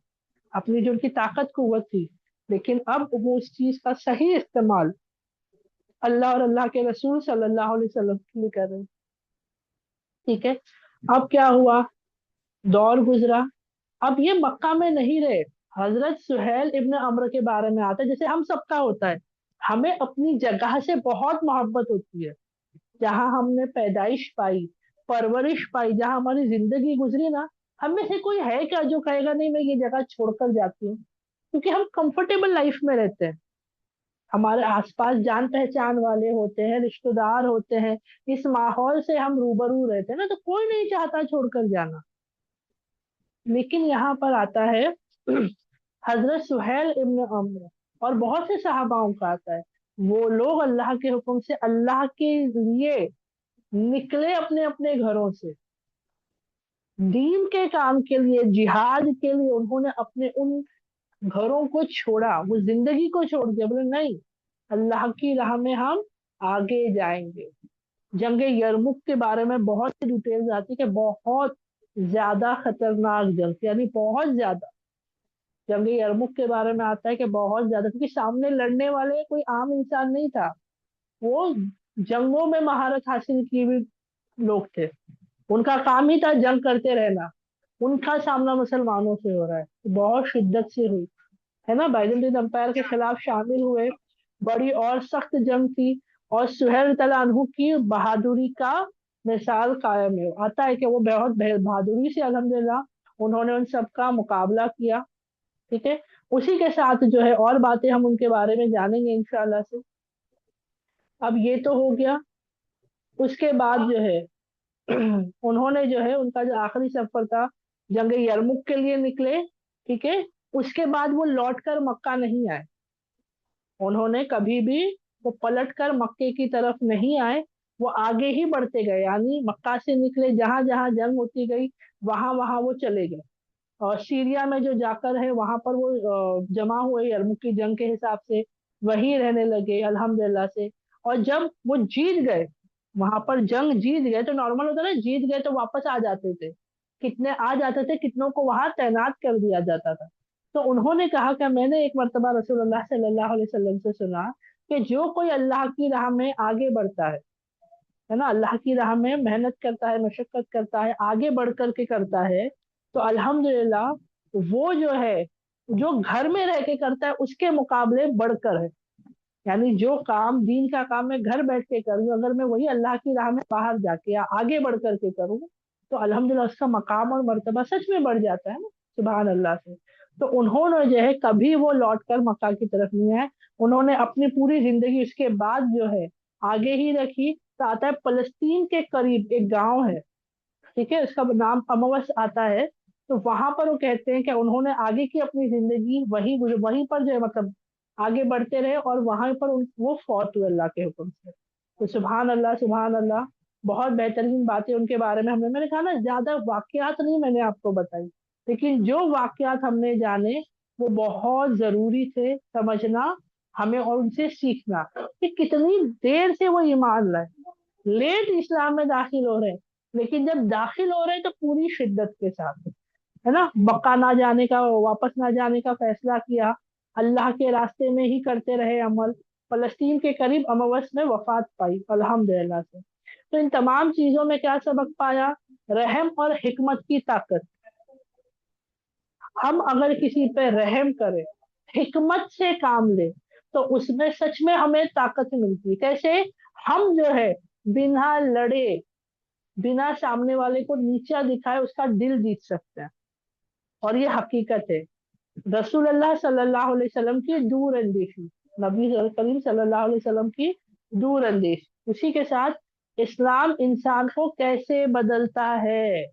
اپنی جو ان کی طاقت قوت تھی، لیکن اب وہ اس چیز کا صحیح استعمال اللہ اور اللہ کے رسول صلی اللہ علیہ وسلم کے لیے کر رہے ہیں۔ ٹھیک ہے، اب کیا ہوا، دور گزرا، اب یہ مکہ میں نہیں رہے۔ حضرت سہیل ابن عمرو کے بارے میں آتا ہے، جیسے ہم سب کا ہوتا ہے، ہمیں اپنی جگہ سے بہت محبت ہوتی ہے، جہاں ہم نے پیدائش پائی، پرورش پائی، جہاں ہماری زندگی گزری نا، ہم میں سے کوئی ہے کیا جو کہے گا نہیں میں یہ جگہ چھوڑ کر جاتی ہوں، کیونکہ ہم کمفرٹیبل لائف میں رہتے ہیں، ہمارے آس پاس جان پہچان والے ہوتے ہیں، رشتہ دار ہوتے ہیں، اس ماحول سے ہم روبرو رہتے ہیں نا، تو کوئی نہیں چاہتا چھوڑ کر جانا۔ لیکن یہاں پر آتا ہے حضرت سہیل ابن عمرو اور بہت سے صحاباؤں کا آتا ہے، وہ لوگ اللہ کے حکم سے اللہ کے لیے نکلے اپنے اپنے گھروں سے، دین کے کام کے لیے، جہاد کے لیے انہوں نے اپنے ان گھروں کو چھوڑا، وہ زندگی کو چھوڑ دیا، بولے نہیں اللہ کی راہ میں ہم آگے جائیں گے۔ جنگ یرمک کے بارے میں بہت سی ڈیٹیلز آتی کہ بہت زیادہ خطرناک جنگ تھی، یعنی بہت زیادہ، جنگ یرمک کے بارے میں آتا ہے کہ بہت زیادہ، کیونکہ سامنے لڑنے والے کوئی عام انسان نہیں تھا، وہ جنگوں میں مہارت حاصل کی ہوئی لوگ تھے، ان کا کام ہی تھا جنگ کرتے رہنا، ان کا سامنا مسلمانوں سے ہو رہا ہے، بہت شدت سے ہوئی، ہے نا، بائزنٹین امپائر کے خلاف شامل ہوئے، بڑی اور سخت جنگ تھی، اور سہیل تعالیٰ عنہ کی بہادری کا مثال قائم ہے، آتا ہے کہ وہ بہت بہادری سے الحمدللہ انہوں نے ان سب کا مقابلہ کیا۔ ٹھیک ہے، اسی کے ساتھ جو ہے اور باتیں ہم ان کے بارے میں جانیں گے انشاءاللہ سے۔ اب یہ تو ہو گیا، اس کے بعد جو ہے انہوں نے جو ہے ان کا جو آخری سفر تھا جنگ یرمک کے لیے نکلے، ٹھیک ہے، اس کے بعد وہ لوٹ کر مکہ نہیں آئے، انہوں نے کبھی بھی وہ پلٹ کر مکے کی طرف نہیں آئے، وہ آگے ہی بڑھتے گئے، یعنی مکہ سے نکلے، جہاں جہاں جنگ ہوتی گئی وہاں وہاں وہ چلے گئے، اور سیریا میں جو جا کر ہے وہاں پر وہ جمع ہوئے یرمک کی جنگ کے حساب سے، وہی رہنے لگے الحمدللہ سے۔ اور جب وہ جیت گئے، وہاں پر جنگ جیت گئے، تو نارمل ہوتا ہے نا، جیت گئے تو واپس آ جاتے تھے، کتنے آ جاتے تھے، کتنوں کو وہاں تعینات کر دیا جاتا تھا۔ تو انہوں نے کہا کہ میں نے ایک مرتبہ رسول اللہ صلی اللہ علیہ وسلم سے سنا کہ جو کوئی اللہ کی راہ میں آگے بڑھتا ہے نا، اللہ کی راہ میں محنت کرتا ہے، مشقت کرتا ہے، آگے بڑھ کر کے کرتا ہے، تو الحمدللہ وہ جو ہے جو گھر میں رہ کے کرتا ہے اس کے مقابلے بڑھ کر ہے، یعنی جو کام دین کا کام میں گھر بیٹھ کے کروں، اگر میں وہی اللہ کی راہ میں باہر جا کے یا آگے بڑھ کر کے کروں تو الحمدللہ اس کا مقام اور مرتبہ سچ میں بڑھ جاتا ہے نا، سبحان اللہ سے۔ تو انہوں نے جو ہے کبھی وہ لوٹ کر مکہ کی طرف نہیں آئے، انہوں نے اپنی پوری زندگی اس کے بعد جو ہے آگے ہی رکھی۔ تو آتا ہے فلسطین کے قریب ایک گاؤں ہے، ٹھیک ہے، اس کا نام اموس آتا ہے، تو وہاں پر وہ کہتے ہیں کہ انہوں نے آگے کی اپنی زندگی وہیں پر جو ہے مطلب آگے بڑھتے رہے، اور وہاں پر وہ فوت ہوئے اللہ کے حکم سے۔ تو سبحان اللہ سبحان اللہ، بہت بہترین باتیں ان کے بارے میں میں نے کہا نا زیادہ واقعات نہیں میں نے آپ کو بتائی، لیکن جو واقعات ہم نے جانے وہ بہت ضروری تھے سمجھنا ہمیں، اور ان سے سیکھنا کہ کتنی دیر سے وہ ایمان لائے، لیٹ اسلام میں داخل ہو رہے، لیکن جب داخل ہو رہے تو پوری شدت کے ساتھ، ہے نا، مکہ نہ جانے کا، واپس نہ جانے کا فیصلہ کیا، اللہ کے راستے میں ہی کرتے رہے عمل، فلسطین کے قریب اموس میں وفات پائی الحمدللہ سے۔ تو ان تمام چیزوں میں کیا سبق پایا، रहम और हिकमत की ताकत। हम अगर किसी पे रहम करें, हिकमत से काम ले, तो उसमें सच में हमें ताकत मिलती है। कैसे? हम जो है बिना लड़े, बिना सामने वाले को नीचा दिखाए उसका दिल जीत सकते हैं। और ये हकीकत है। रसूल अल्लाह सल्लल्लाहु अलैहि वसल्लम की दूर अंदेशी, नबी करीम सल्लल्लाहु अलैहि वसल्लम की दूर अंदेश, उसी के साथ इस्लाम इंसान को कैसे बदलता है।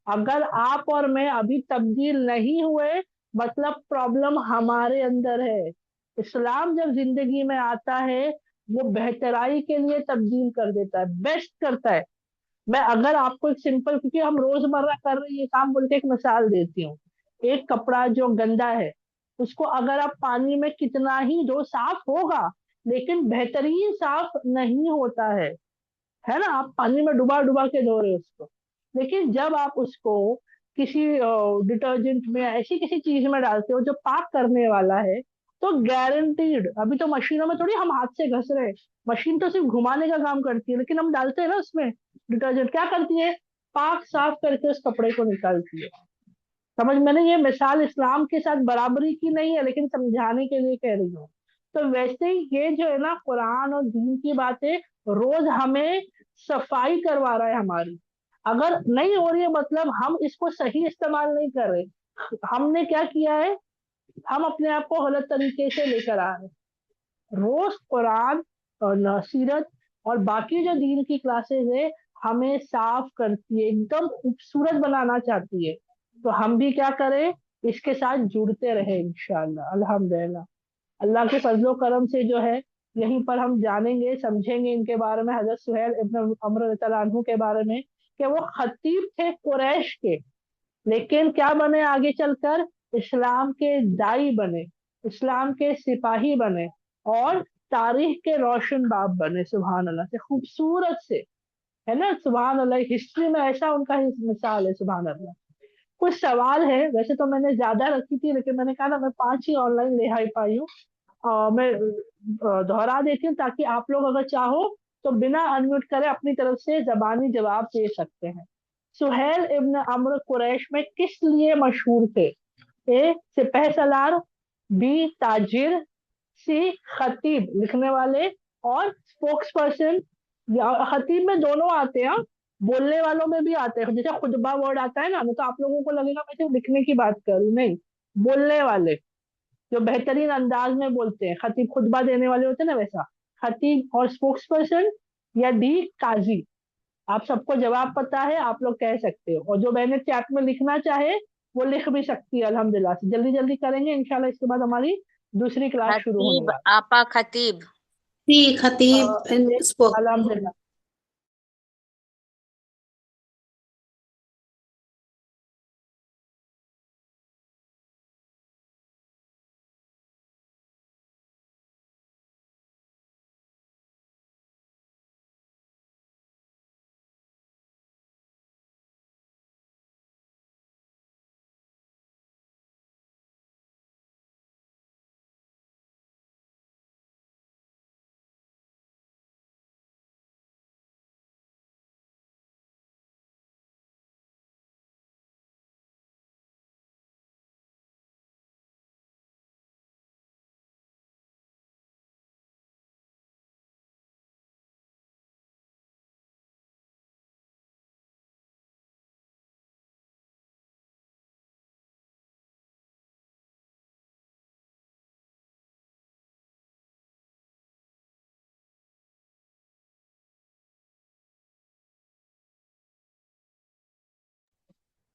अगर आप और मैं अभी तब्दील नहीं हुए, मतलब प्रॉब्लम हमारे अंदर है। इस्लाम जब जिंदगी में आता है, वो बेहतराई के लिए तब्दील कर देता है, बेस्ट करता है। मैं अगर आपको एक सिंपल, क्योंकि हम रोजमर्रा कर रहे हैं ये काम, बोल के एक मिसाल देती हूँ। एक कपड़ा जो गंदा है, उसको अगर आप पानी में कितना ही धो, साफ होगा, लेकिन बेहतरीन साफ नहीं होता है ना। आप पानी में डुबा डुबा के धो रहे हो उसको, लेकिन जब आप उसको किसी डिटर्जेंट में, ऐसी किसी चीज में डालते हो जो पाक करने वाला है, तो गारंटीड, अभी तो मशीनों में थोड़ी हम हाथ से घस रहे हैं, मशीन तो सिर्फ घुमाने का काम करती है, लेकिन हम डालते हैं ना उसमें डिटर्जेंट, क्या करती है? पाक साफ करके उस कपड़े को निकालती है। समझ, मैंने ये मिसाल इस्लाम के साथ बराबरी की नहीं है, लेकिन समझाने के लिए कह रही हूँ। तो वैसे ही ये जो है ना, कुरान और दीन की बातें रोज हमें सफाई करवा रहा है हमारी। अगर नहीं हो रही है, मतलब हम इसको सही इस्तेमाल नहीं कर रहे। हमने क्या किया है? हम अपने आप को गलत तरीके से लेकर आ रहे हैं। रोज कुरान और सीरत और बाकी जो दीन की क्लासेस है, हमें साफ करती है, एकदम खूबसूरत बनाना चाहती है। तो हम भी क्या करें? इसके साथ जुड़ते रहे इंशाअल्लाह, अल्हम्दुलिल्लाह। अल्लाह के फजलो करम से जो है, यहीं पर हम जानेंगे, समझेंगे इनके बारे में, हजरत सुहैल इब्न अमर रज़ियल्लाहु अन्हु के बारे में, कि वो खतीब थे कुरैश के, लेकिन क्या बने आगे चलकर? इस्लाम के दाई बने, इस्लाम के सिपाही बने, और तारीख के रोशन बाब बने, सुभान अल्लाह से खूबसूरत से, है ना, सुभान अल्लाह। हिस्ट्री में ऐसा उनका मिसाल है, सुभान अल्लाह। कुछ सवाल है, वैसे तो मैंने ज्यादा रखी थी, लेकिन मैंने कहा ना मैं 5 ही ऑनलाइन ले आई पाई हूँ। मैं दोहरा देती हूँ, ताकि आप लोग अगर चाहो तो बिना अनम्यूट करे अपनी तरफ से जबानी जवाब दे सकते हैं। सुहेल इब्न अम्र कुरैश में किस लिए मशहूर थे? ए सिपह सलार, बी ताजिर, सी खतीब लिखने वाले, और स्पोक्स पर्सन। या खतीब में दोनों आते हैं, बोलने वालों में भी आते हैं, जैसे खुतबा वर्ड आता है ना, तो आप लोगों को लगेगा मैं सिर्फ लिखने की बात करूं, नहीं, बोलने वाले जो बेहतरीन अंदाज में बोलते हैं, खतीब खुतबा देने वाले होते हैं ना, वैसा खतीब। और स्पोक्स पर्सन या डी काजी। आप सबको जवाब पता है, आप लोग कह सकते हो, और जो मैंने चैट में लिखना चाहे वो लिख भी सकती है, अल्हम्दुलिल्लाह से। जल्दी जल्दी करेंगे इंशाल्लाह, इसके बाद हमारी दूसरी क्लास शुरू होने खतीब, वाली आपा खतीब। सी खतीब एंड है। स्पोक। अल्हम्दुलिल्लाह।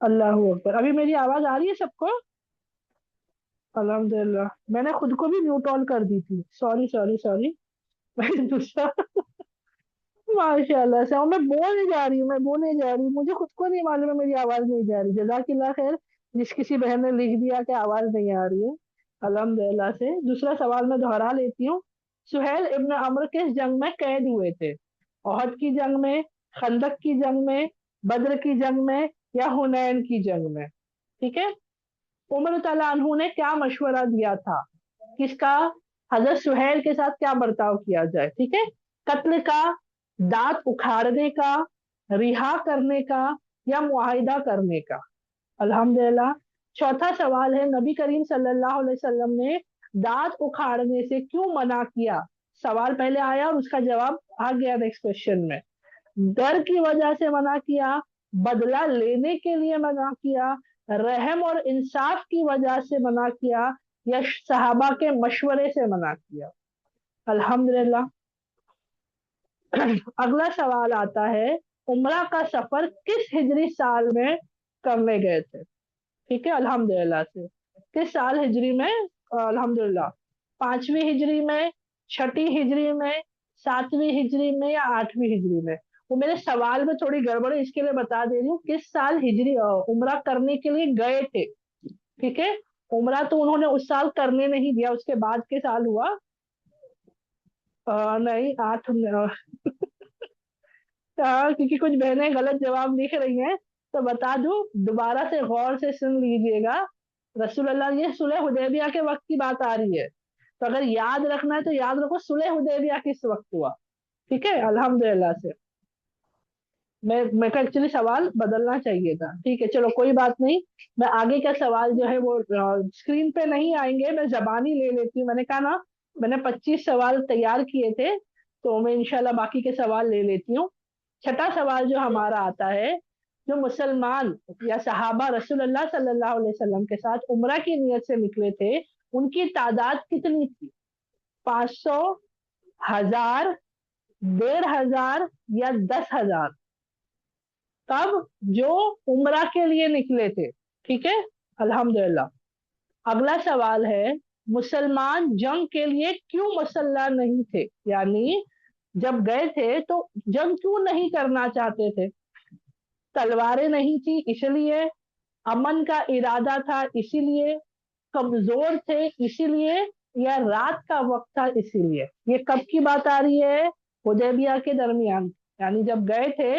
अल्लाह अकबर। अभी मेरी आवाज आ रही है सबको? अल्हम्दुलिल्लाह। मैंने खुद को भी म्यूट ऑन कर दी थी, सॉरी सॉरी सॉरी। मैं दूसरा माशाल्लाह से, और मैं बोलने जा रही हूँ, मैं बोलने जा रही हूँ, मुझे खुद को नहीं मालूम है मेरी आवाज नहीं जा रही। जजाकिल्लाह खैर, जिस किसी बहन ने लिख दिया कि आवाज नहीं आ रही है। अल्हम्दुलिल्लाह से दूसरा सवाल मैं दोहरा लेती हूँ। सुहेल इब्न अम्र किस जंग में कैद हुए थे? ओहद की जंग में, खंदक की जंग में, बद्र की जंग में, या हुनैन की जंग में? ठीक है। उमर तआला अन्हु ने क्या मशवरा दिया था? किसका? हजरत सुहेल के साथ क्या बर्ताव किया जाए, ठीक है। कत्ल का, दांत उखाड़ने का, रिहा करने का, या मुआहिदा करने का। अल्हम्दुलिल्लाह। चौथा सवाल है, नबी करीम सल्लल्लाहु अलैहि वसल्लम ने दांत उखाड़ने से क्यों मना किया? सवाल पहले आया और उसका जवाब आ गया नेक्स्ट क्वेश्चन में। डर की वजह से मना किया, बदला लेने के लिए मना किया, रहम और इंसाफ की वजह से मना किया, या सहाबा के मशवरे से मना किया। अल्हम्दुलिल्लाह। अगला सवाल आता है, उम्रा का सफर किस हिजरी साल में करने गए थे? ठीक है, अल्हम्दुलिल्लाह से किस साल हिजरी में? अल्हम्दुलिल्लाह, 5वीं हिजरी में, 6ठी हिजरी में, 7वीं हिजरी में, या 8वीं हिजरी में? वो मेरे सवाल में थोड़ी गड़बड़ है, इसके लिए बता दे रही हूँ, किस साल हिजरी उम्रा करने के लिए गए थे। ठीक है, उम्रा तो उन्होंने उस साल करने नहीं दिया, उसके बाद के साल हुआ। नहीं, क्योंकि कुछ बहनें गलत जवाब लिख रही हैं, तो बता दूं, दोबारा से गौर से सुन लीजिएगा। रसूलुल्लाह, ये सुलह हुदैबिया के वक्त की बात आ रही है, तो अगर याद रखना है तो याद रखो सुलह हुदैबिया किस वक्त हुआ। ठीक है, अल्हम्दुलिल्लाह से। मैं का एक्चुअली सवाल बदलना चाहिए था। ठीक है, चलो कोई बात नहीं। मैं आगे का सवाल जो है वो स्क्रीन पे नहीं आएंगे, मैं जबानी ले लेती हूँ। मैंने कहा ना, मैंने 25 सवाल तैयार किए थे, तो मैं इंशाल्लाह बाकी के सवाल ले लेती हूँ। छठा सवाल जो हमारा आता है, जो मुसलमान या सहाबा रसूलुल्लाह सल्लल्लाहु अलैहि वसल्लम के साथ उम्रा की नियत से निकले थे, उनकी तादाद कितनी थी? 500, 1000, 1500, या 10,000? तब जो उम्रा के लिए निकले थे। ठीक है, अल्हम्दुलिल्लाह। अगला सवाल है, मुसलमान जंग के लिए क्यों मुसल्ला नहीं थे? यानी जब गए थे तो जंग क्यों नहीं करना चाहते थे? तलवारें नहीं थी इसलिए, अमन का इरादा था इसीलिए, कमजोर थे इसीलिए, या रात का वक्त था इसीलिए? ये कब की बात आ रही है? हुदैबिया के दरमियान, यानी जब गए थे,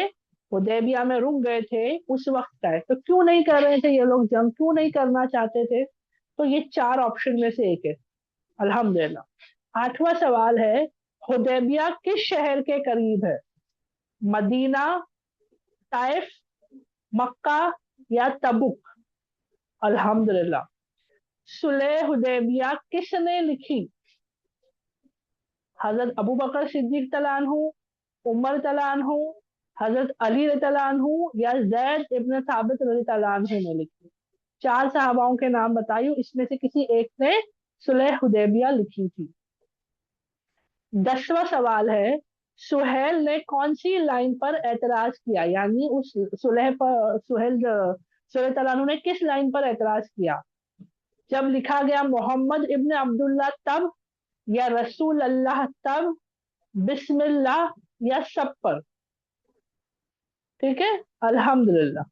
हुदैबिया में रुक गए थे, उस वक्त का है। तो क्यों नहीं कर रहे थे ये लोग जंग, क्यों नहीं करना चाहते थे? तो ये 4 ऑप्शन में से एक है। अल्हम्दुलिल्लाह। 8वां सवाल है, हुदैबिया किस शहर के करीब है? मदीना, ताइफ, मक्का, या तबुक? अल्हम्दुलिल्लाह। सुलह हुदैबिया किसने लिखी? हजरत अबू बकर सिद्दीक तलानहू, उमर तलानहू, हजरत अली तलानहू, या जैद इब्न साबित रजी तलानहू ने लिखी? 4 सहाबाओं के नाम बताइए, इसमें से किसी एक ने सुलह हुदैबिया लिखी थी। 10वां सवाल है, सुहेल ने कौन सी लाइन पर एतराज किया? यानी उस सुलह पर सुहेल तलानहू ने किस लाइन पर एतराज किया? जब लिखा गया मोहम्मद इब्न अब्दुल्लाह तब, या रसूल अल्लाह तब, बिस्मिल्लाह, या सब पर? ठीक है, अल्हम्दुलिल्लाह।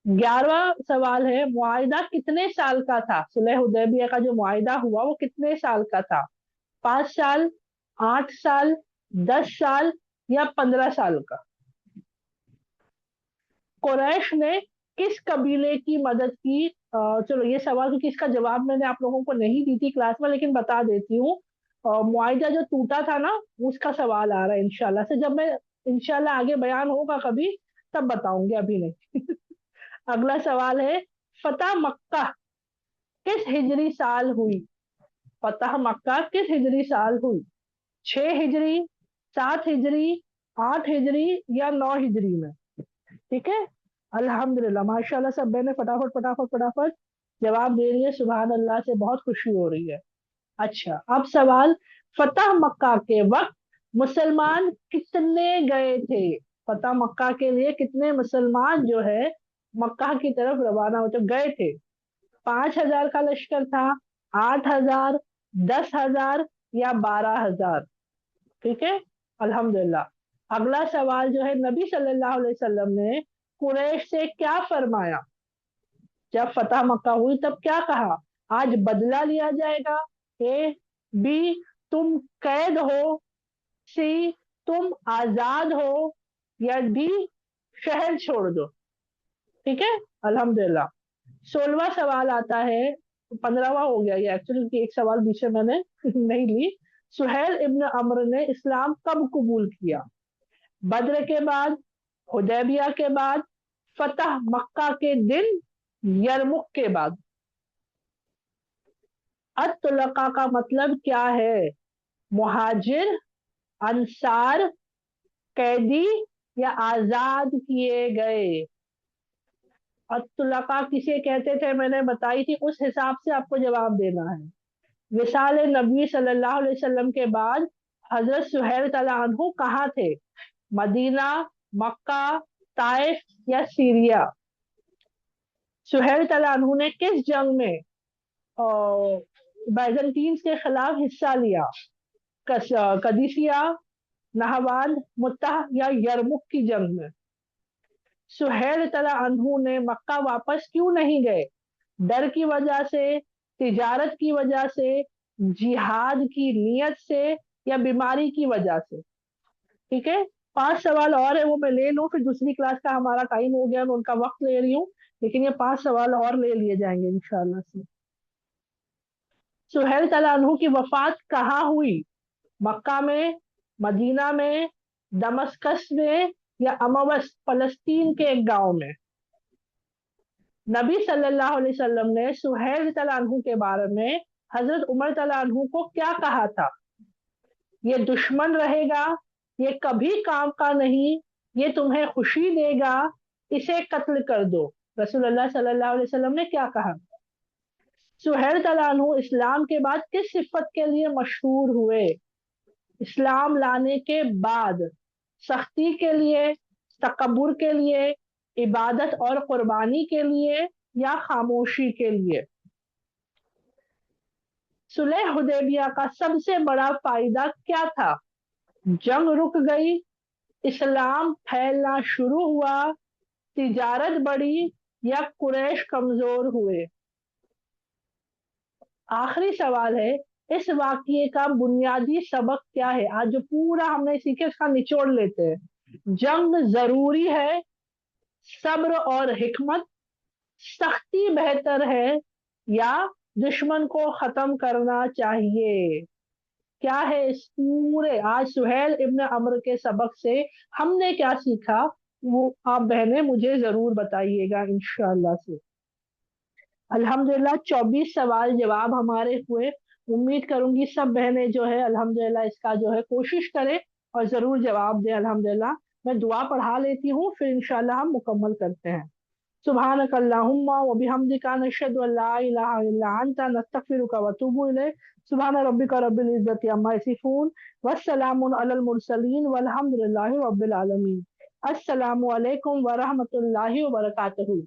11वां सवाल है, मुआहिदा कितने साल का था? सुलह हुदैबिया का जो मुआहिदा हुआ वो कितने साल का था? 5 साल, 8 साल, 10 साल, या 15 साल का? कुरैश ने किस कबीले की मदद की? चलो ये सवाल, क्योंकि इसका जवाब मैंने आप लोगों को नहीं दी थी क्लास में, लेकिन बता देती हूँ। मुआहिदा जो टूटा था ना, उसका सवाल आ रहा है इंशाल्लाह से। जब मैं इंशाल्लाह आगे बयान होगा कभी, तब बताऊंगी, अभी नहीं। अगला सवाल है, फतह मक्का किस हिजरी साल हुई? फतह मक्का किस हिजरी साल हुई? 6 हिजरी, 7 हिजरी, 8 हिजरी, या 9 हिजरी में? ठीक है, अल्हम्दुलिल्लाह, माशाल्लाह, सब बहने फटाफट फटाफट फटाफट जवाब दे रही है, सुभान अल्लाह से बहुत खुशी हो रही है। अच्छा, अब सवाल, फतह मक्का के वक्त मुसलमान कितने गए थे? फतह मक्का के लिए कितने मुसलमान जो है मक्का की तरफ रवाना होते गए थे? 5,000 का लश्कर था, 8,000, 10,000, या 12,000? ठीक है, अल्हम्दुलिल्लाह। अगला सवाल जो है, नबी सल्लल्लाहु अलैहि वसल्लम ने कुरैश से क्या फरमाया? जब फतह मक्का हुई तब क्या कहा? आज बदला लिया जाएगा, ए, बी, तुम कैद हो, सी, तुम आजाद हो, या डी, शहर छोड़ दो? ठीक है, अल्हम्दुलिल्लाह। 16वां सवाल आता है, 15वां हो गया ये एक्चुअली, एक सवाल बीच में मैंने नहीं ली। सुहेल इब्न अमर ने इस्लाम कब कबूल किया? बद्र के बाद, हुदैबिया के बाद, फतह मक्का के दिन, यरमुक के बाद। अत्तलका का मतलब क्या है? मुहाजिर, अंसार, कैदी या आजाद किए गए। अत्तलका किसे कहते थे मैंने बताई थी, उस हिसाब से आपको जवाब देना है। विसाल नबी सल्लल्लाहु अलैहि वसल्लम के बाद हजरत सुहैल तआला अन्हु कहाँ थे? मदीना, मक्का, ताइफ या सीरिया? सुहैल तआला अन्हु ने किस जंग में बैजेंटीन के खिलाफ हिस्सा लिया? कदीसिया, नहवान, मुत्ताह या यरमुक की जंग में? सुहैल तआला अन्हु ने मक्का वापस क्यों नहीं गए? डर की वजह से, तिजारत की वजह से, जिहाद की नीयत से या बीमारी की वजह से? ठीक है, 5 सवाल और है, वो मैं ले लूं, फिर दूसरी क्लास का हमारा टाइम हो गया, मैं उनका वक्त ले रही हूँ, लेकिन ये 5 सवाल और ले लिए जाएंगे इंशाल्लाह से। सुहैल तआला अन्हु की वफात कहाँ हुई? मक्का में, मदीना में, दमस्कस में या अमवस फलस्तीन के एक गांव में? नबी सल्लल्लाहु अलैहि वसल्लम ने सुहैल तआला अन्हु के बारे में हजरत उमर तआला अन्हु को क्या कहा था? ये दुश्मन रहेगा, ये कभी काम का नहीं, ये तुम्हें खुशी देगा, इसे कत्ल कर दो। रसूलुल्लाह सल्लल्लाहु अलैहि वसल्लम ने क्या कहा? सुहैल तआला अन्हु इस्लाम के बाद किस सिफत के लिए मशहूर हुए? इस्लाम लाने के बाद सख्ती के लिए, तकब्बुर के लिए, इबादत और कुर्बानी के लिए या खामोशी के लिए? सुलह हुदैबिया का सबसे बड़ा फायदा क्या था? जंग रुक गई, इस्लाम फैलना शुरू हुआ, तिजारत बढ़ी या कुरैश कमजोर हुए? आखिरी सवाल है, इस वाकये का बुनियादी सबक क्या है? आज जो पूरा हमने सीखे उसका निचोड़ लेते हैं। जंग जरूरी है, सब्र और हिकमत, सख्ती बेहतर है या दुश्मन को खत्म करना चाहिए? क्या है इस पूरे आज सुहैल इब्न अम्र के सबक से हमने क्या सीखा, वो आप बहनें मुझे जरूर बताइएगा इंशाअल्लाह से। अल्हम्दुलिल्लाह 24 सवाल जवाब हमारे हुए। उम्मीद करूंगी सब बहनें जो है अल्हम्दुलिल्लाह इसका जो है कोशिश करें और जरूर जवाब दें अल्हम्दुलिल्लाह। मैं दुआ पढ़ा लेती हूँ, फिर इंशाल्लाह हम मुकम्मल करते हैं। सुब्हानक अल्लाहुम्मा व बिहम्दिका नशहदु अल्ला इलाहा इल्ला अंता नस्तगफिरुका व अतूबु इलैक। सुब्हान रब्बिका रब्बिल इज्जति अम्मा यसिफून वस्सलामुन अलल मुरसलीन वल्हम्दुलिल्लाहि रब्बिल आलमीन। अस्सलामु अलैकुम व रहमतुल्लाहि व बरकातहू।